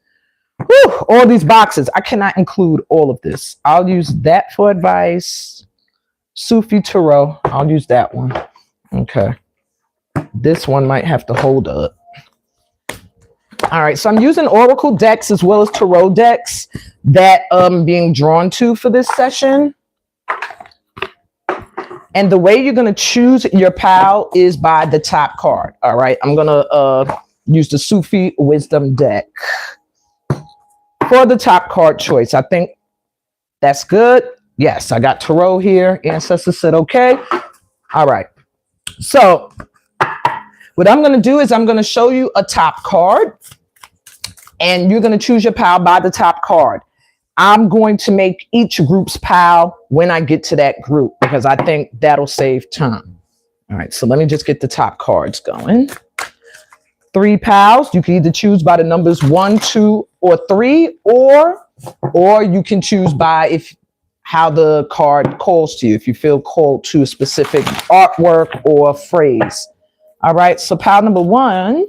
all these boxes. I cannot include all of this. I'll use that for advice. Sufi Tarot, I'll use that one. Okay. This one might have to hold up. All right, so I'm using Oracle decks as well as Tarot decks that I'm being drawn to for this session. And the way you're going to choose your pal is by the top card. All right, I'm going to use the Sufi Wisdom deck for the top card choice. I think that's good. Yes, I got Tarot here. Ancestors said okay. All right, so what I'm going to do is I'm going to show you a top card, and you're going to choose your pal by the top card. I'm going to make each group's pal when I get to that group because I think that'll save time. All right, so let me just get the top cards going. 3 pals. You can either choose by the numbers 1, 2, or 3, or you can choose by how the card calls to you, if you feel called to a specific artwork or phrase. All right, so pal number 1,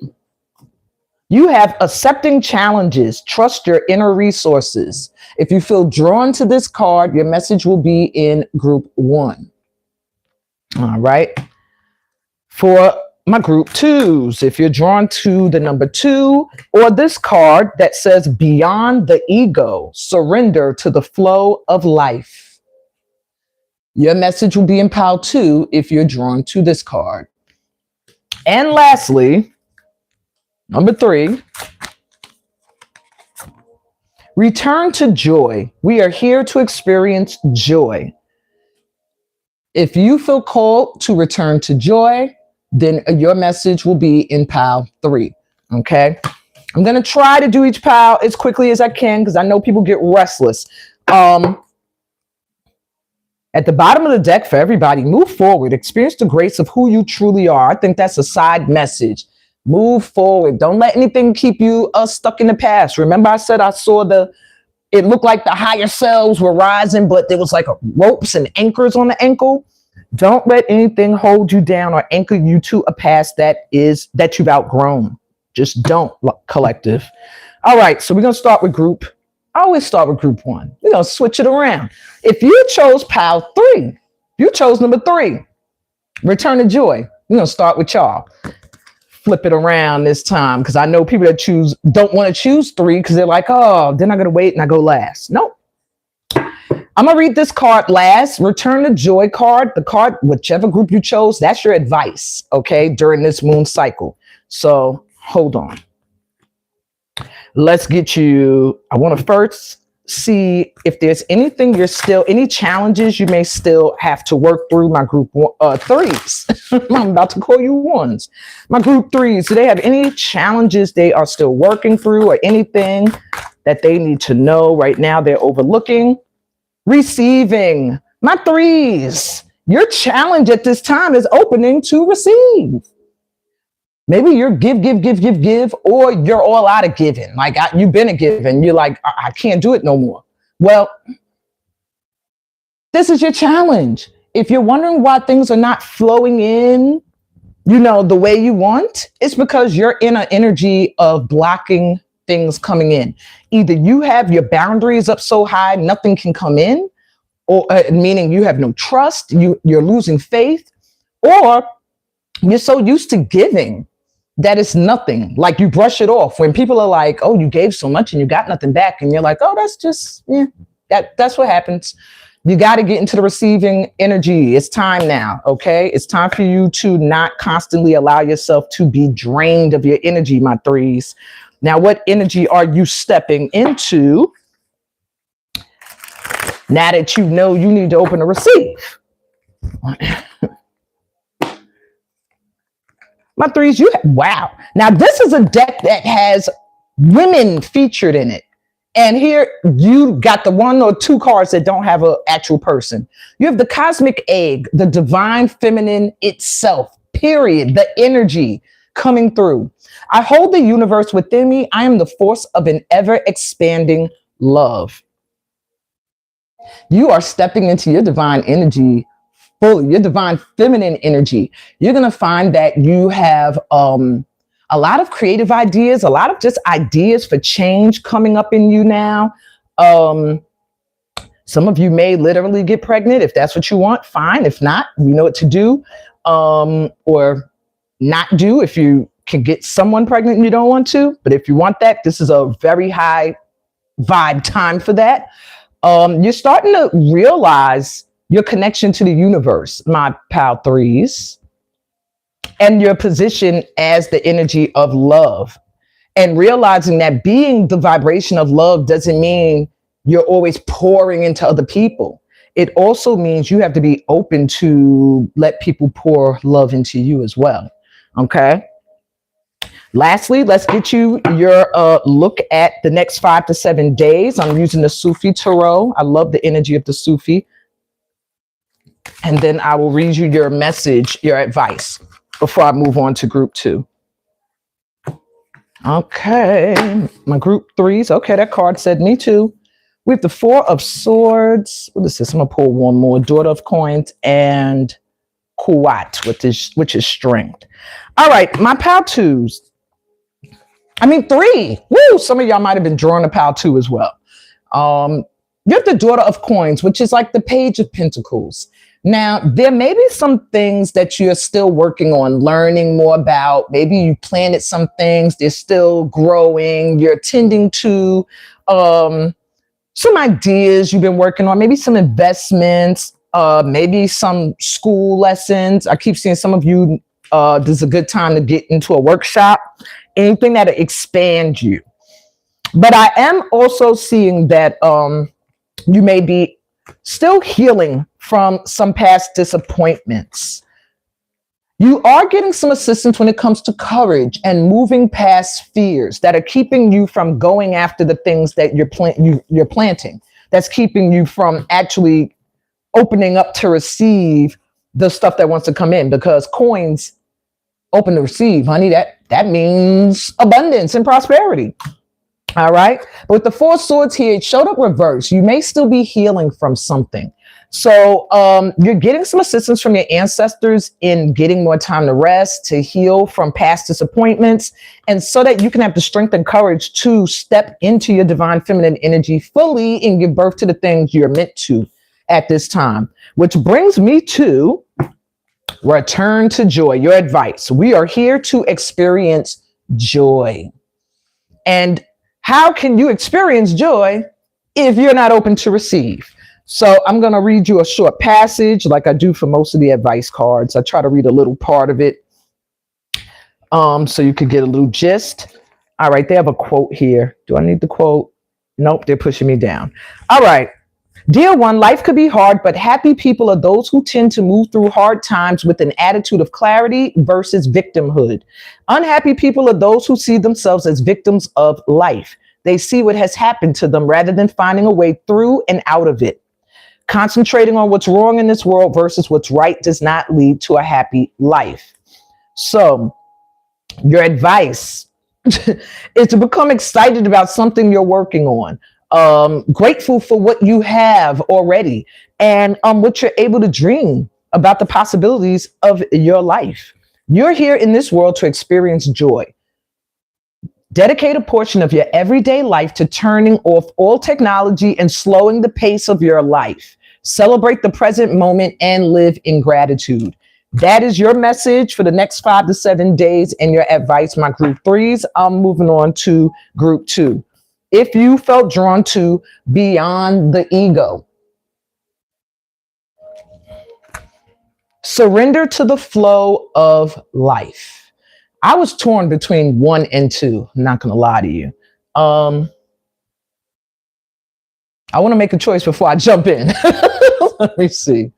you have accepting challenges. Trust your inner resources. If you feel drawn to this card, your message will be in group 1. All right. For my group 2s, if you're drawn to the number 2 or this card that says beyond the ego, surrender to the flow of life, your message will be in pile 2 if you're drawn to this card. And lastly, number 3, return to joy. We are here to experience joy. If you feel called to return to joy, then your message will be in pile 3. Okay. I'm going to try to do each pile as quickly as I can because I know people get restless. At the bottom of the deck for everybody, move forward. Experience the grace of who you truly are. I think that's a side message. Move forward. Don't let anything keep you stuck in the past. Remember I said I saw it looked like the higher selves were rising, but there was like ropes and anchors on the ankle. Don't let anything hold you down or anchor you to a past that you've outgrown. Just don't, collective. All right, so we're going to start with group. I always start with group 1. We're going to switch it around. If you chose pile 3, you chose number 3, return to joy. We're going to start with y'all. flip it around this time, because I know people that don't want to choose 3 because they're like, oh, then I'm going to wait and I go last. Nope. I'm going to read this card last. Return the joy card. The card, whichever group you chose, that's your advice, okay, during this moon cycle. So hold on. Let's get you. I want to first see if there's anything any challenges you may still have to work through. My group 3s. I'm about to call you 1s. My group 3s, do they have any challenges they are still working through, or anything that they need to know right now they're overlooking? Receiving. My 3s, your challenge at this time is opening to receive. Maybe you're give, or you're all out of giving. Like you've been a giving. You're like, I can't do it no more. Well, this is your challenge. If you're wondering why things are not flowing in, the way you want, it's because you're in an energy of blocking things coming in. Either you have your boundaries up so high, nothing can come in, or meaning you have no trust, you're losing faith, or you're so used to giving that it's nothing. Like you brush it off. When people are like, oh, you gave so much and you got nothing back. And you're like, oh, that's just, that's what happens. You got to get into the receiving energy. It's time now. Okay. It's time for you to not constantly allow yourself to be drained of your energy, my 3s. Now, what energy are you stepping into now that you know you need to open to receive? My 3s, wow. Now, this is a deck that has women featured in it. And here you got the 1 or 2 cards that don't have an actual person. You have the cosmic egg, the divine feminine itself, period, the energy coming through. I hold the universe within me. I am the force of an ever expanding love. You are stepping into your divine energy fully, your divine feminine energy. You're going to find that you have a lot of creative ideas, a lot of just ideas for change coming up in you now. Some of you may literally get pregnant. If that's what you want, fine. If not, you know what to do, or not do if you can get someone pregnant and you don't want to. But if you want that, this is a very high vibe time for that. You're starting to realize your connection to the universe, my pal 3s, and your position as the energy of love, and realizing that being the vibration of love doesn't mean you're always pouring into other people. It also means you have to be open to let people pour love into you as well. Okay. Lastly, let's get you your look at the next 5 to 7 days. I'm using the Sufi Tarot. I love the energy of the Sufi. And then I will read you your message, your advice, before I move on to group 2. Okay, my group 3s. Okay, that card said me too. We have the 4 of Swords. What is this? I'm going to pull one more. Daughter of Coins and Kuwat, which is strength. All right, my pal 2s. 3. Woo! Some of y'all might have been drawing a pal 2 as well. You have the Daughter of Coins, which is like the Page of Pentacles. Now, there may be some things that you're still working on learning more about. Maybe you planted some things, they're still growing. You're tending to some ideas you've been working on, maybe some investments, maybe some school lessons. I keep seeing some of you, this is a good time to get into a workshop, anything that'll expand you. But I am also seeing that you may be still healing from some past disappointments. You are getting some assistance when it comes to courage and moving past fears that are keeping you from going after the things that you're planting. That's keeping you from actually opening up to receive the stuff that wants to come in, because coins open to receive, honey. That means abundance and prosperity. All right. But with the 4 swords here, it showed up reverse. You may still be healing from something. So you're getting some assistance from your ancestors in getting more time to rest, to heal from past disappointments, and so that you can have the strength and courage to step into your divine feminine energy fully and give birth to the things you're meant to at this time. Which brings me to Return to joy. Your advice. We are here to experience joy. And how can you experience joy if you're not open to receive? So I'm going to read you a short passage like I do for most of the advice cards. I try to read a little part of it so you could get a little gist. All right, they have a quote here. Do I need the quote? Nope, they're pushing me down. All right. Dear one, life could be hard, but happy people are those who tend to move through hard times with an attitude of clarity versus victimhood. Unhappy people are those who see themselves as victims of life. They see what has happened to them rather than finding a way through and out of it. Concentrating on what's wrong in this world versus what's right does not lead to a happy life. So, your advice is to become excited about something you're working on. Grateful for what you have already and what you're able to dream about the possibilities of your life. You're here in this world to experience joy. Dedicate a portion of your everyday life to turning off all technology and slowing the pace of your life. Celebrate the present moment and live in gratitude. That is your message for the next 5 to 7 days and your advice, my group 3s. I'm moving on to group 2. If you felt drawn to beyond the ego, surrender to the flow of life. I was torn between 1 and 2. I'm not going to lie to you. I want to make a choice before I jump in. Let me see.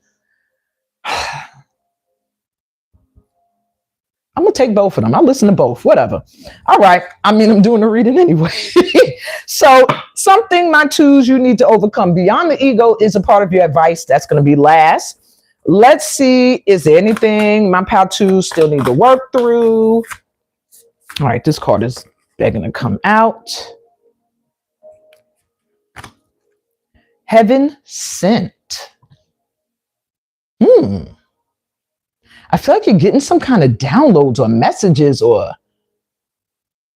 I'm going to take both of them. I'll listen to both, whatever. All right. I mean, I'm doing the reading anyway. So something, my 2s, you need to overcome beyond the ego is a part of your advice. That's going to be last. Let's see. Is there anything my pal 2s still need to work through? All right. This card is begging to come out. Heaven sent. I feel like you're getting some kind of downloads or messages or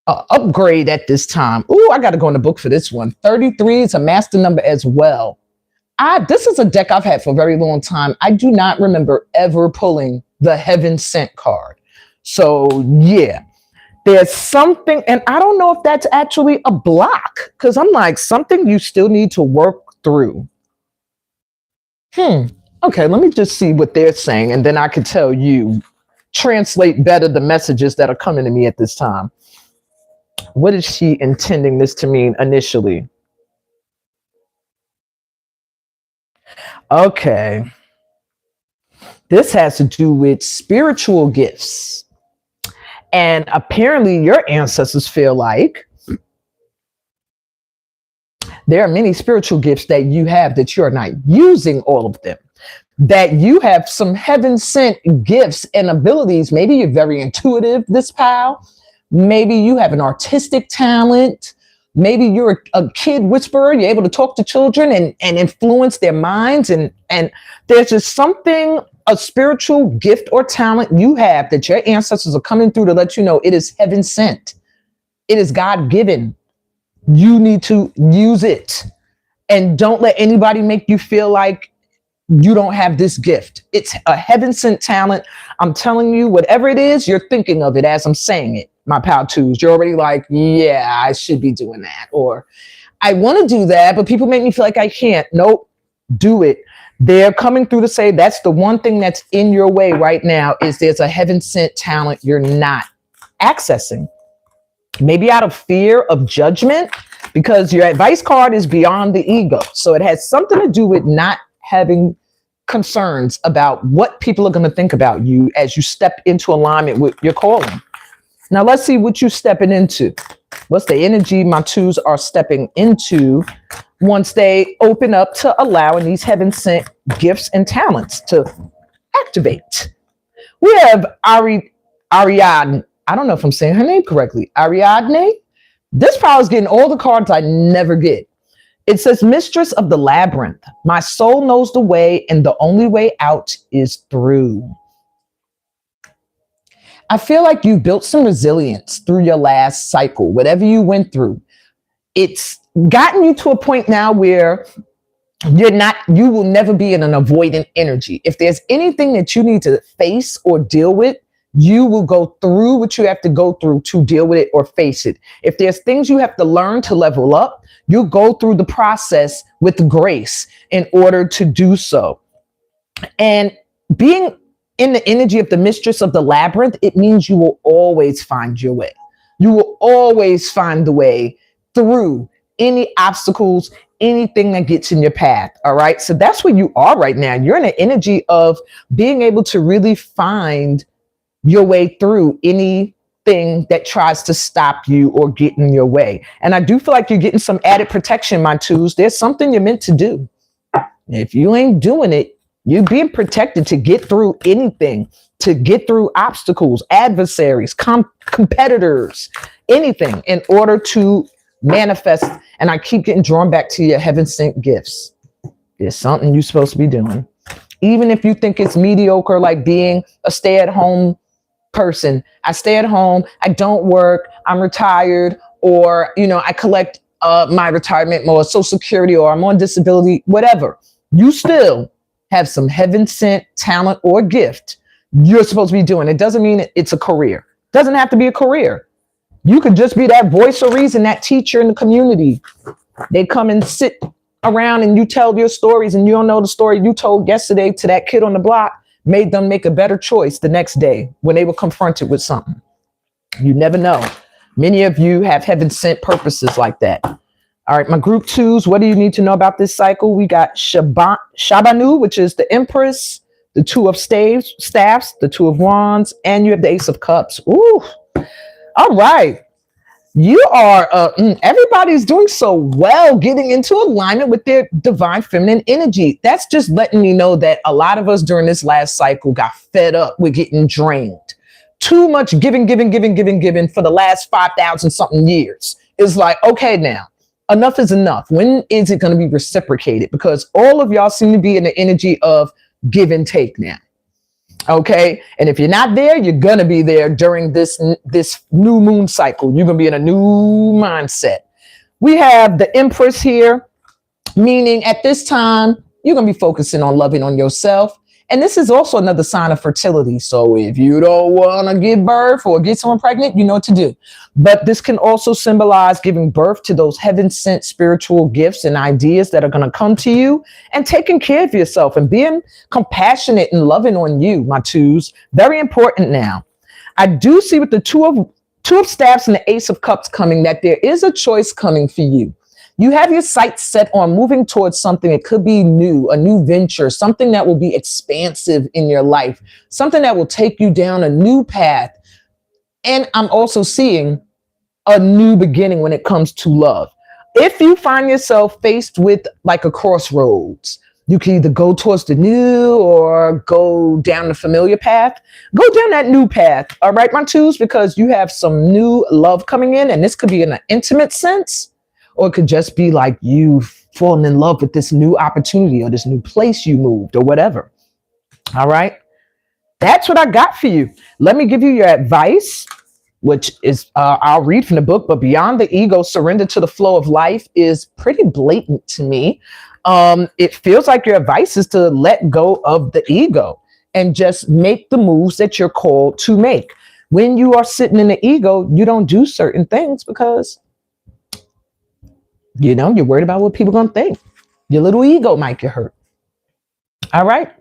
an upgrade at this time. Ooh, I got to go in the book for this one. 33 is a master number as well. This is a deck I've had for a very long time. I do not remember ever pulling the Heaven Sent card. So yeah, there's something, and I don't know if that's actually a block because I'm like, something you still need to work through. Okay, let me just see what they're saying, and then I can tell you, translate better the messages that are coming to me at this time. What is she intending this to mean initially? Okay. This has to do with spiritual gifts. And apparently your ancestors feel like there are many spiritual gifts that you have that you're not using all of them. That you have some heaven sent gifts and abilities. Maybe you're very intuitive, this pal. Maybe you have an artistic talent. Maybe you're a kid whisperer. You're able to talk to children and influence their minds. And there's just something, a spiritual gift or talent you have that your ancestors are coming through to let you know it is heaven sent. It is God given. You need to use it. And don't let anybody make you feel like you don't have this gift. It's a heaven sent talent. I'm telling you, whatever it is, you're thinking of it as I'm saying it. My pal 2s, you're already like, yeah, I should be doing that. Or I want to do that, but people make me feel like I can't. Nope, do it. They're coming through to say that's the one thing that's in your way right now is there's a heaven sent talent you're not accessing. Maybe out of fear of judgment, because your advice card is beyond the ego. So it has something to do with not having concerns about what people are going to think about you as you step into alignment with your calling. Now let's see what you're stepping into. What's the energy my 2s are stepping into once they open up to allowing these heaven sent gifts and talents to activate? We have Ariadne. I don't know if I'm saying her name correctly. Ariadne. This power is getting all the cards I never get. It says, Mistress of the Labyrinth, my soul knows the way and the only way out is through. I feel like you built some resilience through your last cycle, whatever you went through. It's gotten you to a point now where You will never be in an avoidant energy. If there's anything that you need to face or deal with, you will go through what you have to go through to deal with it or face it. If there's things you have to learn to level up, you'll go through the process with grace in order to do so. And being in the energy of the mistress of the labyrinth, it means you will always find your way. You will always find the way through any obstacles, anything that gets in your path. All right. So that's where you are right now. You're in an energy of being able to really find your way through anything that tries to stop you or get in your way. And I do feel like you're getting some added protection, my twos. There's something you're meant to do. If you ain't doing it, you're being protected to get through anything, to get through obstacles, adversaries, competitors, anything in order to manifest. And I keep getting drawn back to your heaven sent gifts. There's something you're supposed to be doing. Even if you think it's mediocre, like being a stay-at-home person. I stay at home, I don't work, I'm retired, or, I collect my retirement or Social Security, or I'm on disability, whatever. You still have some heaven sent talent or gift you're supposed to be doing. It doesn't mean it's a career. It doesn't have to be a career. You could just be that voice of reason, that teacher in the community. They come and sit around and you tell your stories, and you don't know the story you told yesterday to that kid on the block made them make a better choice the next day when they were confronted with something. You never know. Many of you have heaven sent purposes like that. All right, my group twos, what do you need to know about this cycle? We got Shabanu, which is the Empress, the Two of Staffs, the Two of Wands, and you have the Ace of Cups. Ooh, all right. You are, everybody's doing so well getting into alignment with their divine feminine energy. That's just letting me know that a lot of us during this last cycle got fed up with getting drained. Too much giving for the last 5,000 something years. It's like, okay, now enough is enough. When is it going to be reciprocated? Because all of y'all seem to be in the energy of give and take now. Okay. And if you're not there, you're going to be there during this new moon cycle. You're going to be in a new mindset. We have the Empress here, meaning at this time, you're going to be focusing on loving on yourself. And this is also another sign of fertility. So if you don't want to give birth or get someone pregnant, you know what to do. But this can also symbolize giving birth to those heaven sent spiritual gifts and ideas that are going to come to you, and taking care of yourself and being compassionate and loving on you, my twos. Very important now. I do see with the two of Staffs and the Ace of Cups coming that there is a choice coming for you. You have your sights set on moving towards something. It could be new, a new venture, something that will be expansive in your life, something that will take you down a new path. And I'm also seeing a new beginning when it comes to love. If you find yourself faced with like a crossroads, you can either go towards the new or go down the familiar path. Go down that new path. All right, my twos, because you have some new love coming in, and this could be in an intimate sense. Or it could just be like you falling in love with this new opportunity or this new place you moved or whatever. All right. That's what I got for you. Let me give you your advice, which is, I'll read from the book, but beyond the ego, surrender to the flow of life is pretty blatant to me. It feels like your advice is to let go of the ego and just make the moves that you're called to make. When you are sitting in the ego, you don't do certain things because you're worried about what people are going to think. Your little ego might get hurt. All right.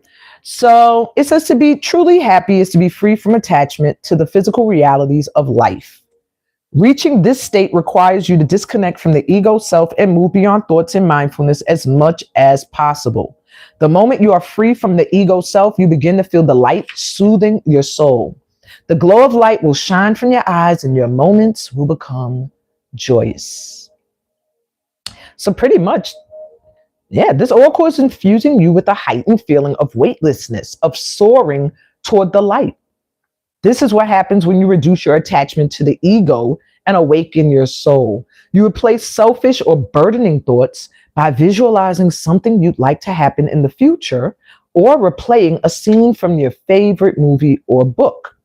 So it says to be truly happy is to be free from attachment to the physical realities of life. Reaching this state requires you to disconnect from the ego self and move beyond thoughts and mindfulness as much as possible. The moment you are free from the ego self, you begin to feel the light soothing your soul. The glow of light will shine from your eyes and your moments will become joyous. So pretty much, this oracle is infusing you with a heightened feeling of weightlessness, of soaring toward the light. This is what happens when you reduce your attachment to the ego and awaken your soul. You replace selfish or burdening thoughts by visualizing something you'd like to happen in the future, or replaying a scene from your favorite movie or book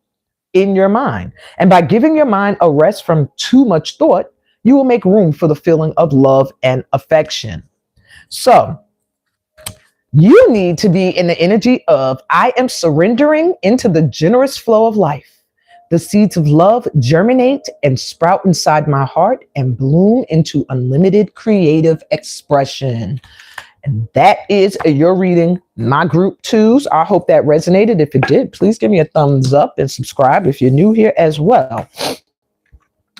in your mind. And by giving your mind a rest from too much thought, you will make room for the feeling of love and affection. So You need to be in the energy of, I am surrendering into the generous flow of life. The seeds of love germinate and sprout inside my heart and bloom into unlimited creative expression. And that is your reading, my group twos. I hope that resonated. If it did, please give me a thumbs up and subscribe if you're new here as well.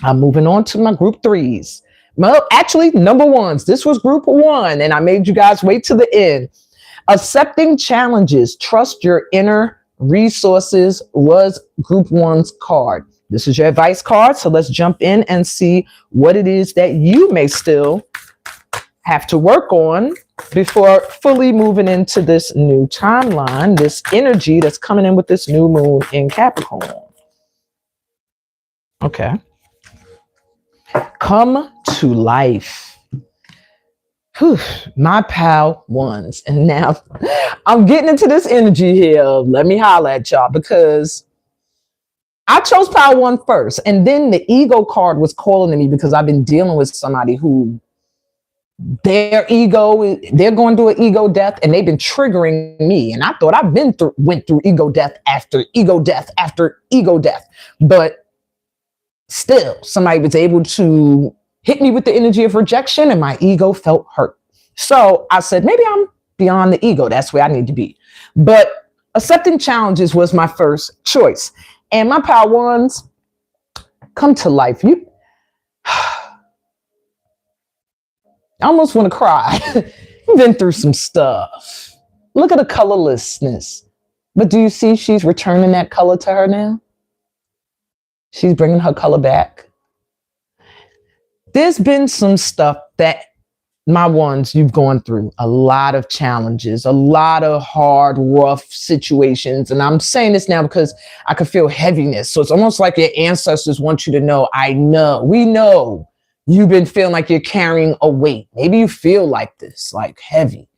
I'm moving on to my group threes. Well, actually, number ones. This was group one, and I made you guys wait to the end. Accepting challenges, trust your inner resources was group one's card. This is your advice card. So let's jump in and see what it is that you may still have to work on before fully moving into this new timeline, this energy that's coming in with this new moon in Capricorn. Okay. Come to life. Whew, my pal ones. And now I'm getting into this energy here. Let me holler at y'all, because I chose pile one first. And then the ego card was calling to me because I've been dealing with somebody who their ego, they're going through an ego death, and they've been triggering me. And I thought I've went through ego death after ego death after ego death. But still, somebody was able to hit me with the energy of rejection, and my ego felt hurt. So I said, maybe I'm beyond the ego. That's where I need to be. But accepting challenges was my first choice. And my power ones, come to life. I almost want to cry. You've been through some stuff. Look at the colorlessness. But do you see she's returning that color to her now? She's bringing her color back. There's been some stuff that my ones, you've gone through a lot of challenges, a lot of hard, rough situations. And I'm saying this now because I could feel heaviness. So it's almost like your ancestors want you to know, we know you've been feeling like you're carrying a weight. Maybe you feel like this, like heavy,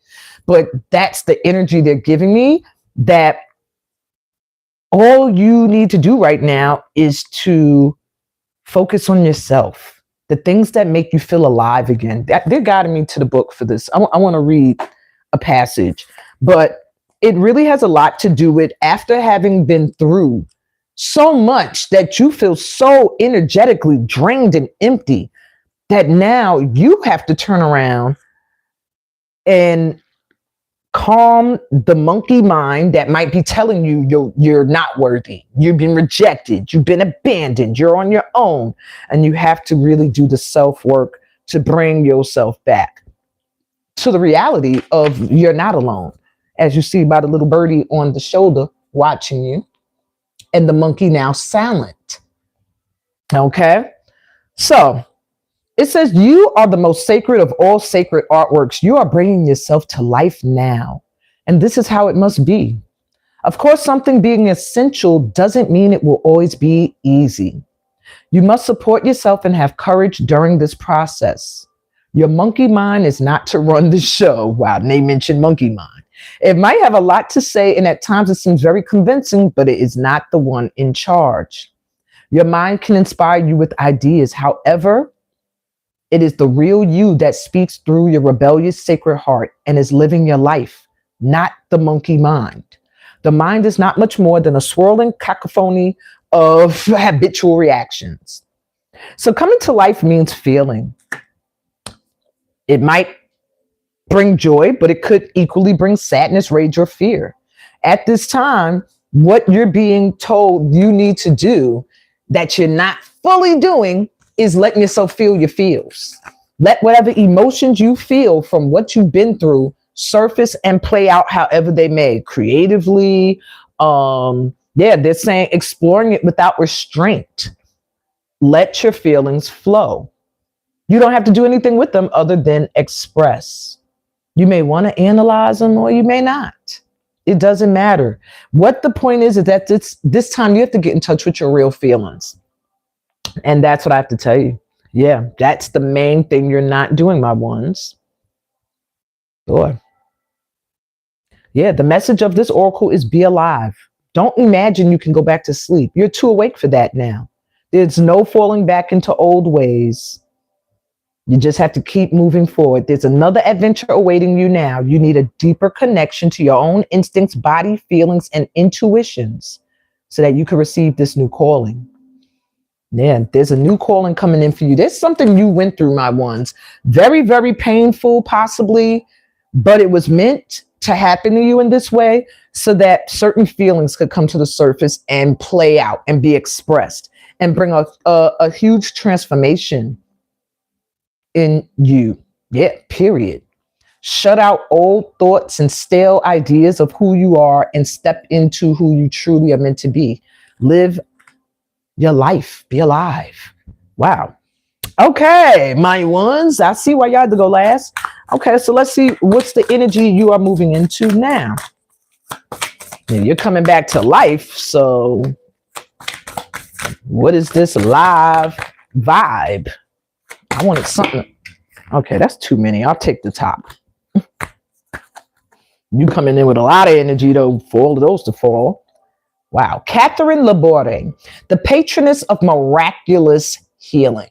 but that's the energy they're giving me, that all you need to do right now is to focus on yourself. The things that make you feel alive again. They're guiding me to the book for this. I want to read a passage, but it really has a lot to do with after having been through so much that you feel so energetically drained and empty that now you have to turn around and calm the monkey mind that might be telling you you're not worthy, you've been rejected, you've been abandoned, you're on your own, and you have to really do the self-work to bring yourself back to the reality of you're not alone, as you see by the little birdie on the shoulder watching you, and the monkey now silent. Okay, so it says, you are the most sacred of all sacred artworks. You are bringing yourself to life now. And this is how it must be. Of course, something being essential doesn't mean it will always be easy. You must support yourself and have courage during this process. Your monkey mind is not to run the show. Wow, they mentioned monkey mind. It might have a lot to say, and at times it seems very convincing, but it is not the one in charge. Your mind can inspire you with ideas. However, it is the real you that speaks through your rebellious sacred heart and is living your life, not the monkey mind. The mind is not much more than a swirling cacophony of habitual reactions. So coming to life means feeling. It might bring joy, but it could equally bring sadness, rage, or fear. At this time, what you're being told you need to do that you're not fully doing is letting yourself feel your feels. Let whatever emotions you feel from what you've been through surface and play out however they may, creatively. They're saying exploring it without restraint. Let your feelings flow. You don't have to do anything with them other than express. You may want to analyze them or you may not. It doesn't matter. What the point is that this time you have to get in touch with your real feelings. And that's what I have to tell you. Yeah, that's the main thing you're not doing, my ones. Boy. Yeah, the message of this oracle is be alive. Don't imagine you can go back to sleep. You're too awake for that now. There's no falling back into old ways. You just have to keep moving forward. There's another adventure awaiting you now. You need a deeper connection to your own instincts, body, feelings, and intuitions so that you can receive this new calling. Yeah, there's a new calling coming in for you. There's something you went through, my ones. Very, very painful, possibly, but it was meant to happen to you in this way so that certain feelings could come to the surface and play out and be expressed and bring a huge transformation in you. Yeah, period. Shut out old thoughts and stale ideas of who you are and step into who you truly are meant to be. Live your life. Be alive. Wow. Okay, my ones. I see why y'all had to go last. Okay, so let's see what's the energy you are moving into now. And you're coming back to life. So what is this live vibe? I wanted something. Okay, that's too many. I'll take the top. You coming in with a lot of energy, though, for all of those to fall. Wow. Catherine Laborde, the patroness of miraculous healing.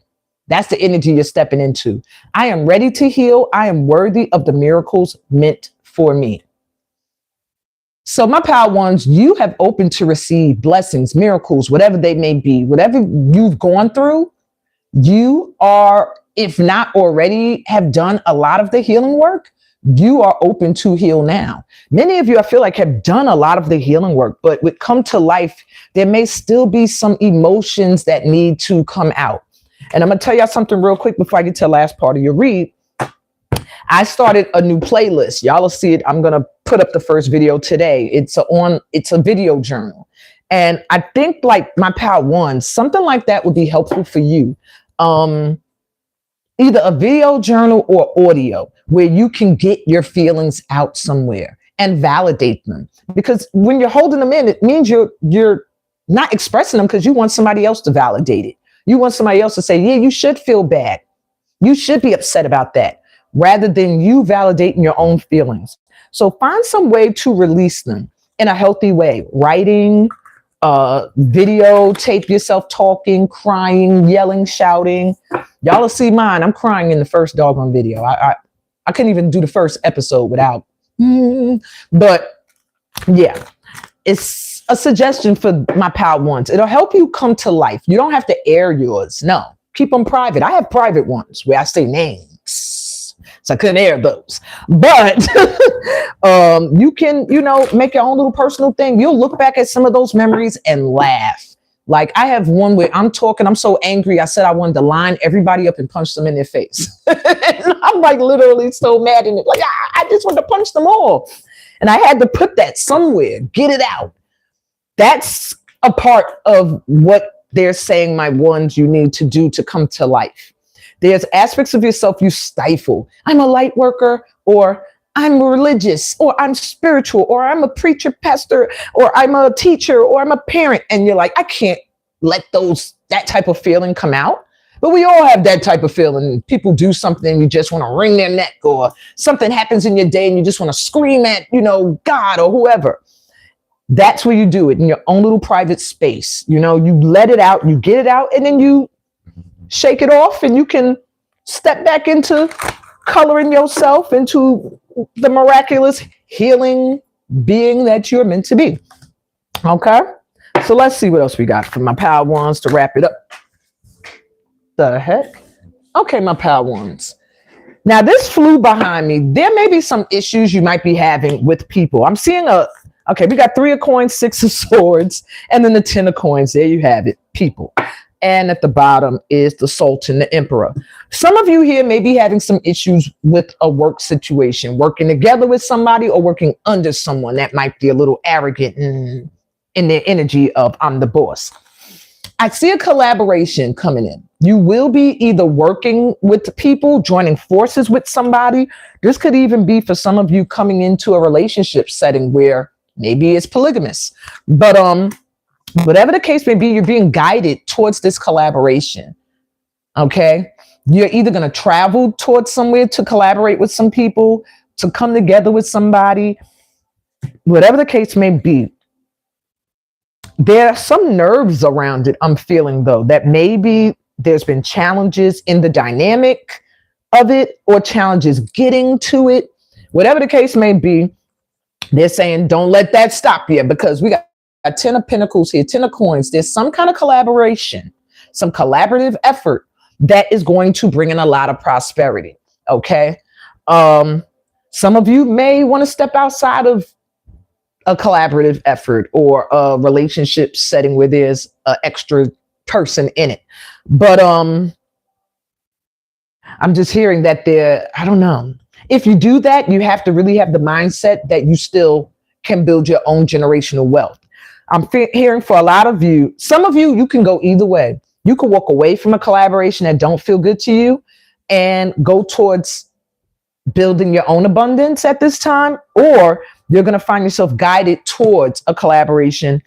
That's the energy you're stepping into. I am ready to heal. I am worthy of the miracles meant for me. So my power ones, you have opened to receive blessings, miracles, whatever they may be, whatever you've gone through, you are, if not already have done a lot of the healing work, you are open to heal now. Many of you, I feel like, have done a lot of the healing work, but with come to life, there may still be some emotions that need to come out. And I'm going to tell y'all something real quick before I get to the last part of your read. I started a new playlist. Y'all will see it. I'm going to put up the first video today. It's a video journal. And I think, like my power one, something like that would be helpful for you. Either a video journal or audio where you can get your feelings out somewhere and validate them. Because when you're holding them in, it means you're not expressing them because you want somebody else to validate it. You want somebody else to say, yeah, you should feel bad. You should be upset about that, rather than you validating your own feelings. So find some way to release them in a healthy way. Writing, video, tape yourself talking, crying, yelling, shouting. Y'all will see mine. I'm crying in the first doggone video. I couldn't even do the first episode without. But yeah, it's a suggestion for my power ones. It'll help you come to life. You don't have to air yours. No, keep them private. I have private ones where I say names, so I couldn't air those. But you can, make your own little personal thing. You'll look back at some of those memories and laugh. Like I have one where I'm so angry. I said I wanted to line everybody up and punch them in their face. And I'm like literally so mad in it. Like, I just want to punch them all. And I had to put that somewhere, get it out. That's a part of what they're saying, my ones, you need to do to come to life. There's aspects of yourself you stifle. I'm a light worker, or I'm religious, or I'm spiritual, or I'm a preacher, pastor, or I'm a teacher, or I'm a parent. And you're like, I can't let that type of feeling come out. But we all have that type of feeling. People do something, you just want to wring their neck, or something happens in your day and you just want to scream at, God or whoever. That's where you do it in your own little private space. You let it out, you get it out, and then you shake it off, and you can step back into coloring yourself into the miraculous healing being that you're meant to be. Okay, so let's see what else we got for my power ones to wrap it up. The heck? Okay, my power ones. Now this flew behind me. There may be some issues you might be having with people. I'm seeing we got 3 of coins, 6 of swords, and then the 10 of coins. There you have it, people. And at the bottom is the Sultan, the Emperor. Some of you here may be having some issues with a work situation, working together with somebody or working under someone that might be a little arrogant in their energy of I'm the boss. I see a collaboration coming in. You will be either working with people, joining forces with somebody. This could even be for some of you coming into a relationship setting where maybe it's polygamous. But whatever the case may be, you're being guided towards this collaboration. Okay? You're either going to travel towards somewhere to collaborate with some people, to come together with somebody. Whatever the case may be, there are some nerves around it, I'm feeling, though, that maybe there's been challenges in the dynamic. of it or challenges getting to it, whatever the case may be, they're saying don't let that stop you, because we got a 10 of pentacles here, 10 of coins. There's some kind of collaboration, some collaborative effort that is going to bring in a lot of prosperity. Okay. Some of you may want to step outside of a collaborative effort or a relationship setting where there's an extra person in it. But I'm just hearing that I don't know. If you do that, you have to really have the mindset that you still can build your own generational wealth. I'm hearing for a lot of you, some of you, you can go either way. You can walk away from a collaboration that don't feel good to you and go towards building your own abundance at this time, or you're going to find yourself guided towards a collaboration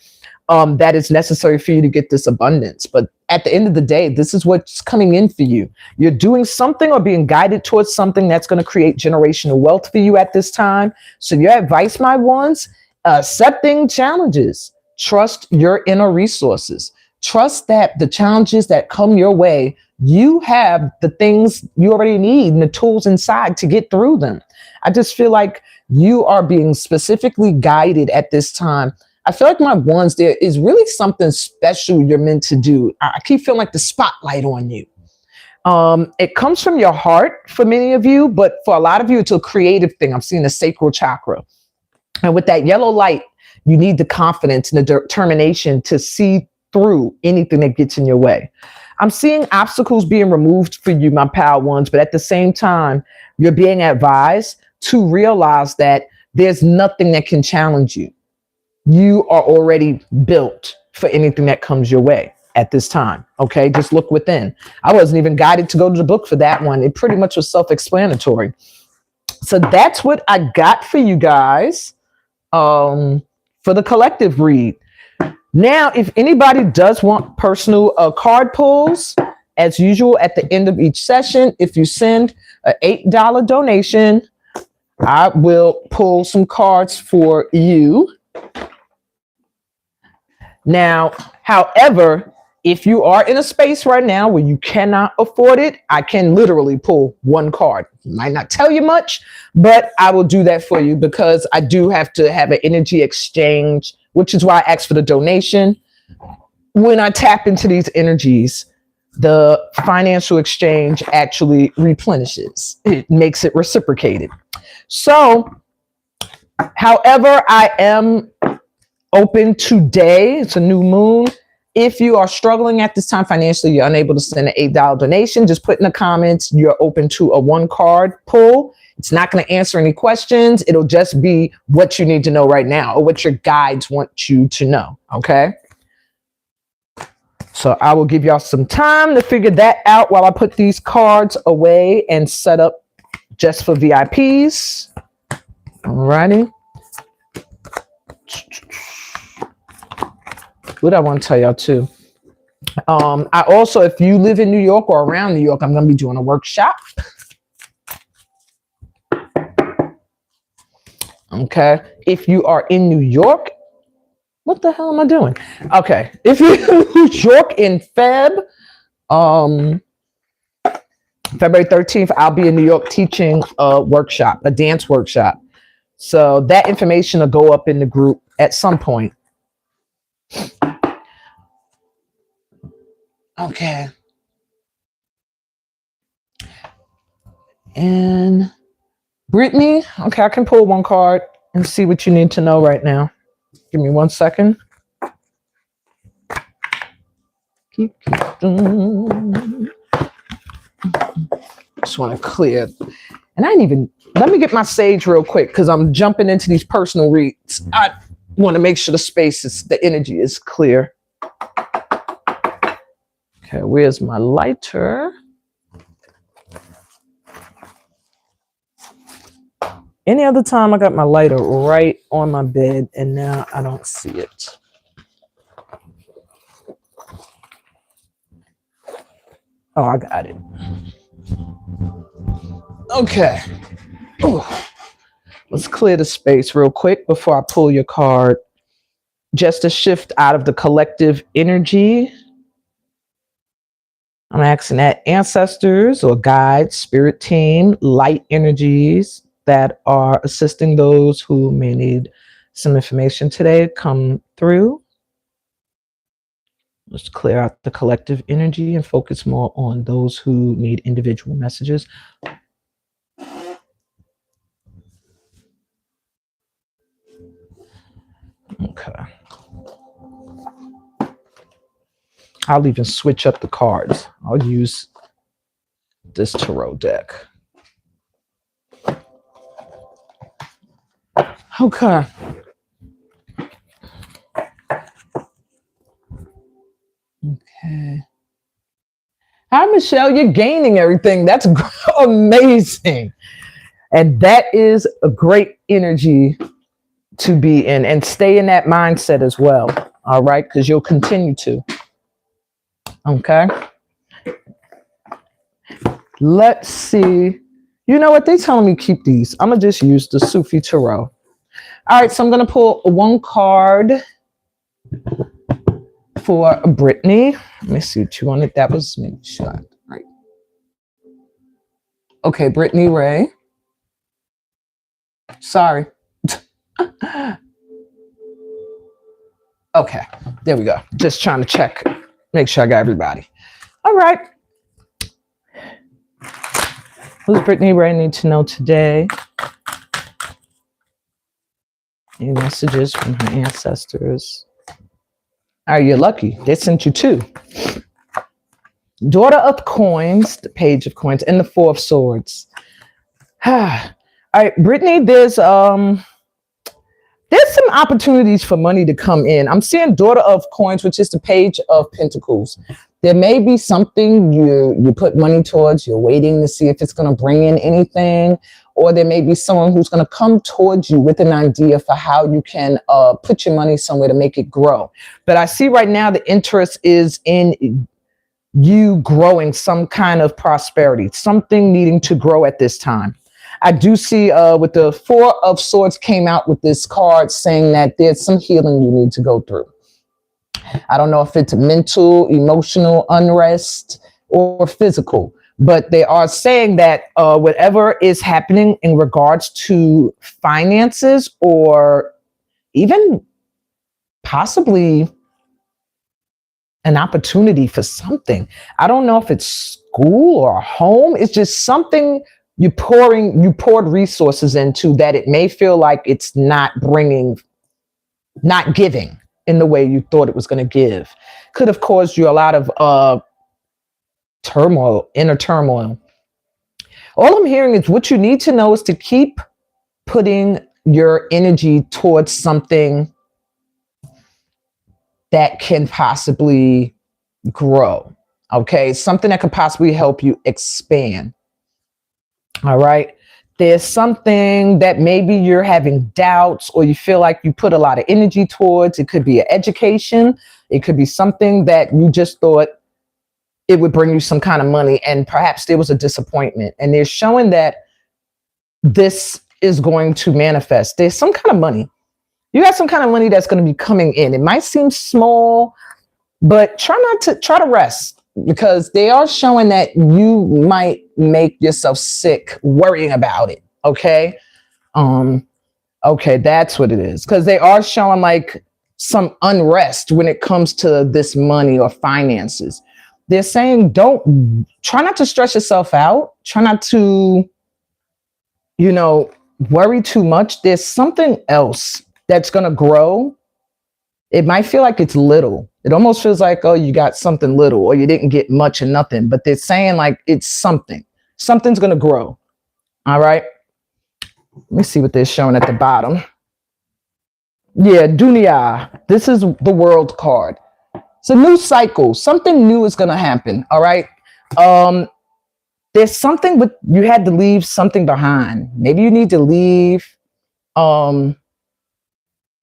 that is necessary for you to get this abundance. But at the end of the day, this is what's coming in for you. You're doing something or being guided towards something that's going to create generational wealth for you at this time. So your advice, my ones, accepting challenges, trust your inner resources, trust that the challenges that come your way, you have the things you already need and the tools inside to get through them. I just feel like you are being specifically guided at this time. I feel like my ones, there is really something special you're meant to do. I keep feeling like the spotlight on you. It comes from your heart for many of you, but for a lot of you, it's a creative thing. I'm seeing the sacral chakra. And with that yellow light, you need the confidence and the determination to see through anything that gets in your way. I'm seeing obstacles being removed for you, my pal ones, but at the same time, you're being advised to realize that there's nothing that can challenge you. You are already built for anything that comes your way at this time. Okay, just look within. I wasn't even guided to go to the book for that one. It pretty much was self-explanatory. So that's what I got for you guys for the collective read. Now, if anybody does want personal card pulls, as usual, at the end of each session, if you send an $8 donation, I will pull some cards for you. Now, however, if you are in a space right now where you cannot afford it, I can literally pull one card. Might not tell you much, but I will do that for you because I do have to have an energy exchange, which is why I asked for the donation. When I tap into these energies, the financial exchange actually replenishes. It makes it reciprocated. So, however, I am open today. It's a new moon. If you are struggling at this time financially, you're unable to send an $8 donation, just put in the comments you're open to a one card pull. It's not going to answer any questions. It'll just be what you need to know right now or what your guides want you to know. Okay. So I will give y'all some time to figure that out while I put these cards away and set up just for VIPs. All righty. What I want to tell y'all too. I also, if you live in New York or around New York, I'm going to be doing a workshop. Okay. If you are in New York, what the hell am I doing? Okay. If you're in New York in February 13th, I'll be in New York teaching a workshop, a dance workshop. So that information will go up in the group at some point. Okay. And Brittany, okay, I can pull one card and see what you need to know right now. Give me 1 second. Just want to clear. And I didn't even, let me get my sage real quick because I'm jumping into these personal reads. I want to make sure the space is, the energy is clear. Okay, where's my lighter? Any other time I got my lighter right on my bed and now I don't see it. Oh, I got it. Okay. Ooh. Let's clear the space real quick before I pull your card. Just to shift out of the collective energy. I'm asking that ancestors or guides, spirit team, light energies that are assisting those who may need some information today come through. Let's clear out the collective energy and focus more on those who need individual messages. Okay. I'll even switch up the cards. I'll use this tarot deck. Okay. Okay. Hi, Michelle. You're gaining everything. That's amazing. And that is a great energy to be in, and stay in that mindset as well. All right. Because you'll continue to. Okay. Let's see. You know what? They telling me keep these. I'm going to just use the Sufi Tarot. All right. So I'm going to pull one card for Brittany. Let me see what you wanted. That was me. Shot. Right. Okay. Brittany Ray. Sorry. Okay. There we go. Just trying to check. Make sure I got everybody. All right. Who's Brittany Ray need to know today? Any messages from her ancestors? Are you lucky? They sent you 2. Daughter of Coins, the Page of Coins, and the 4 of Swords. All right, Brittany, there's some opportunities for money to come in. I'm seeing Daughter of Coins, which is the Page of Pentacles. There may be something you put money towards, you're waiting to see if it's going to bring in anything, or there may be someone who's going to come towards you with an idea for how you can put your money somewhere to make it grow. But I see right now the interest is in you growing some kind of prosperity, something needing to grow at this time. I do see with the 4 of Swords came out with this card saying that there's some healing you need to go through. I don't know if it's mental, emotional unrest, or physical, but they are saying that whatever is happening in regards to finances, or even possibly an opportunity for something. I don't know if it's school or home. It's just something you poured resources into that it may feel like it's not giving in the way you thought it was going to give. Could have caused you a lot of turmoil, inner turmoil. All I'm hearing is what you need to know is to keep putting your energy towards something that can possibly grow. Okay. Something that could possibly help you expand. All right. There's something that maybe you're having doubts, or you feel like you put a lot of energy towards. It could be an education. It could be something that you just thought it would bring you some kind of money, and perhaps there was a disappointment, and they're showing that this is going to manifest. There's some kind of money. You got some kind of money that's going to be coming in. It might seem small, but try to rest, because they are showing that you might make yourself sick worrying about it. Okay. Okay. That's what it is. Because they are showing like some unrest when it comes to this money or finances. They're saying, try not to stress yourself out. Try not to, worry too much. There's something else that's going to grow. It might feel like it's little. It almost feels like, oh, you got something little, or you didn't get much or nothing, but they're saying like it's something. Something's going to grow. All right. Let me see what they're showing at the bottom. Yeah, Dunya. This is the World card. It's a new cycle. Something new is going to happen. All right. There's something you had to leave something behind. Maybe you need to leave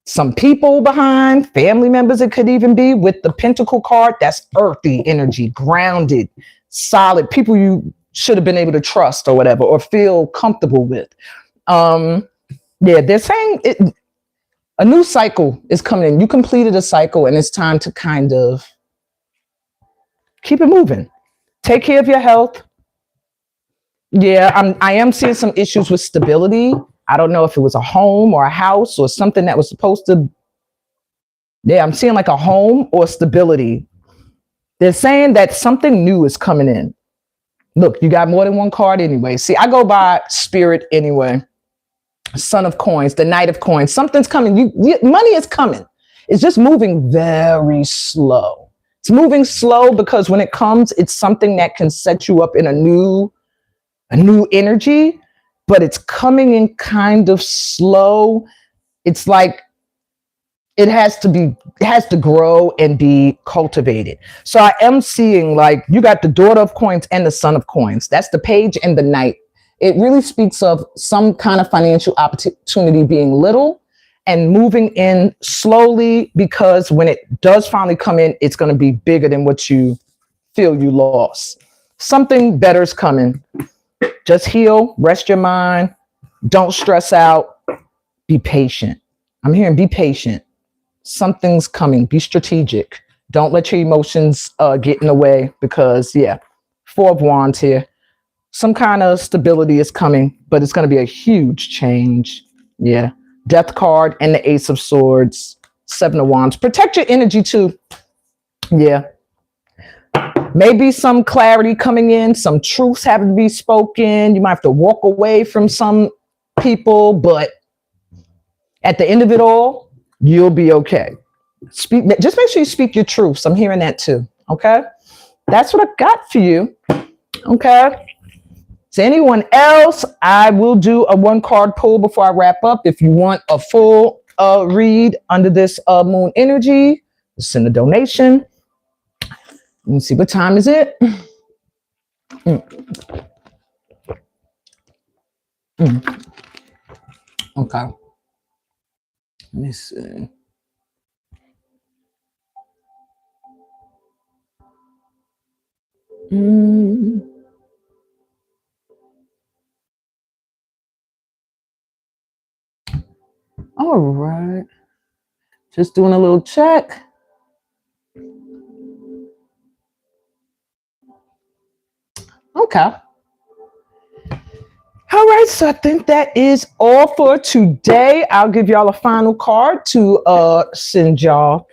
some people behind, family members. It could even be with the Pentacle card. That's earthy energy, grounded, solid people you should have been able to trust or whatever, or feel comfortable with. Yeah, they're saying a new cycle is coming in. You completed a cycle, and it's time to kind of keep it moving. Take care of your health. Yeah, I am seeing some issues with stability. I don't know if it was a home or a house or something that was supposed to. Yeah, I'm seeing like a home or stability. They're saying that something new is coming in. Look, you got more than one card anyway. See, I go by spirit anyway. Son of coins, the knight of coins. Something's coming. Money is coming. It's just moving very slow. It's moving slow because when it comes, it's something that can set you up in a new energy, but it's coming in kind of slow. It's like it has to grow and be cultivated. So I am seeing like you got the daughter of coins and the son of coins. That's the page and the knight. It really speaks of some kind of financial opportunity being little and moving in slowly, because when it does finally come in, it's going to be bigger than what you feel you lost. Something better is coming. Just heal, rest your mind, don't stress out, be patient. I'm hearing be patient. Something's coming. Be strategic. Don't let your emotions get in the way, because yeah, 4 of Wands here. Some kind of stability is coming, but it's going to be a huge change. Yeah. Death card and the Ace of Swords, 7 of Wands. Protect your energy too. Yeah. Maybe some clarity coming in, some truths having to be spoken. You might have to walk away from some people, but at the end of it all, you'll be okay. Just make sure you speak your truths. I'm hearing that too. Okay. That's what I got for you. Okay. To anyone else, I will do a 1-card pull before I wrap up. If you want a full read under this moon energy, send a donation. Let me see, what time is it? Okay. Let me see. All right. Just doing a little check. Okay. All right, so I think that is all for today. I'll give y'all a final card to send y'all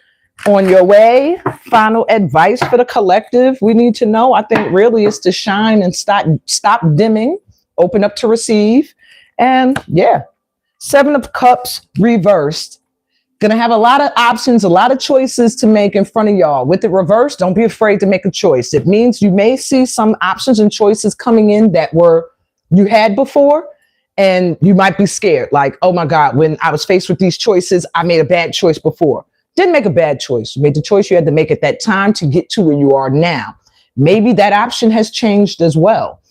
on your way. Final advice for the collective. We need to know, I think really is to shine and stop dimming, open up to receive. And yeah, 7 of Cups reversed. Gonna have a lot of options, a lot of choices to make in front of y'all. With it reversed, don't be afraid to make a choice. It means you may see some options and choices coming in that you had before, and you might be scared. Like, oh my God, when I was faced with these choices, I made a bad choice before. Didn't make a bad choice. You made the choice you had to make at that time to get to where you are now. Maybe that option has changed as well.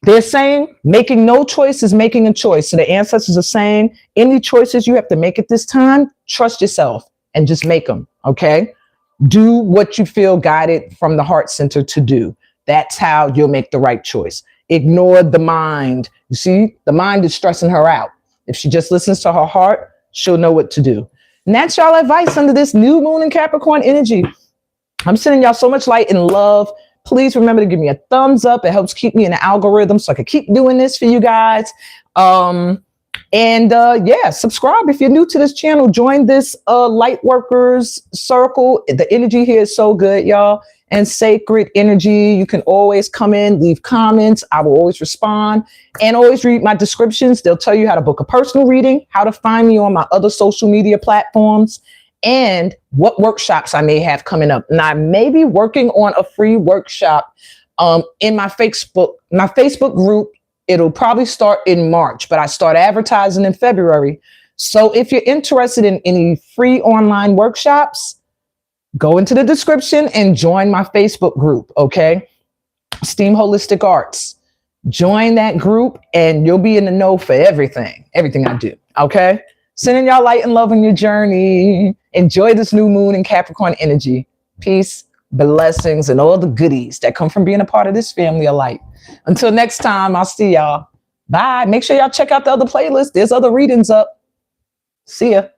They're saying making no choice is making a choice. So the ancestors are saying any choices you have to make at this time, trust yourself and just make them. Okay. Do what you feel guided from the heart center to do. That's how you'll make the right choice. Ignore the mind. You see, the mind is stressing her out. If she just listens to her heart, she'll know what to do. And that's y'all advice under this new moon in Capricorn energy. I'm sending y'all so much light and love. Please remember to give me a thumbs up. It helps keep me in the algorithm so I can keep doing this for you guys. Yeah, subscribe if you're new to this channel. Join this light workers circle. The energy here is so good, y'all. And sacred energy. You can always come in, leave comments. I will always respond, and always read my descriptions. They'll tell you how to book a personal reading, how to find me on my other social media platforms, and what workshops I may have coming up. And I may be working on a free workshop in my Facebook group. It'll probably start in March, but I start advertising in February. So if you're interested in any free online workshops, go into the description and join my Facebook group, okay? S.T.E.A.M Holistic Arts. Join that group and you'll be in the know for everything I do, okay? Sending y'all light and love on your journey. Enjoy this new moon in Capricorn energy. Peace, blessings, and all the goodies that come from being a part of this family of light. Until next time, I'll see y'all. Bye. Make sure y'all check out the other playlist. There's other readings up. See ya.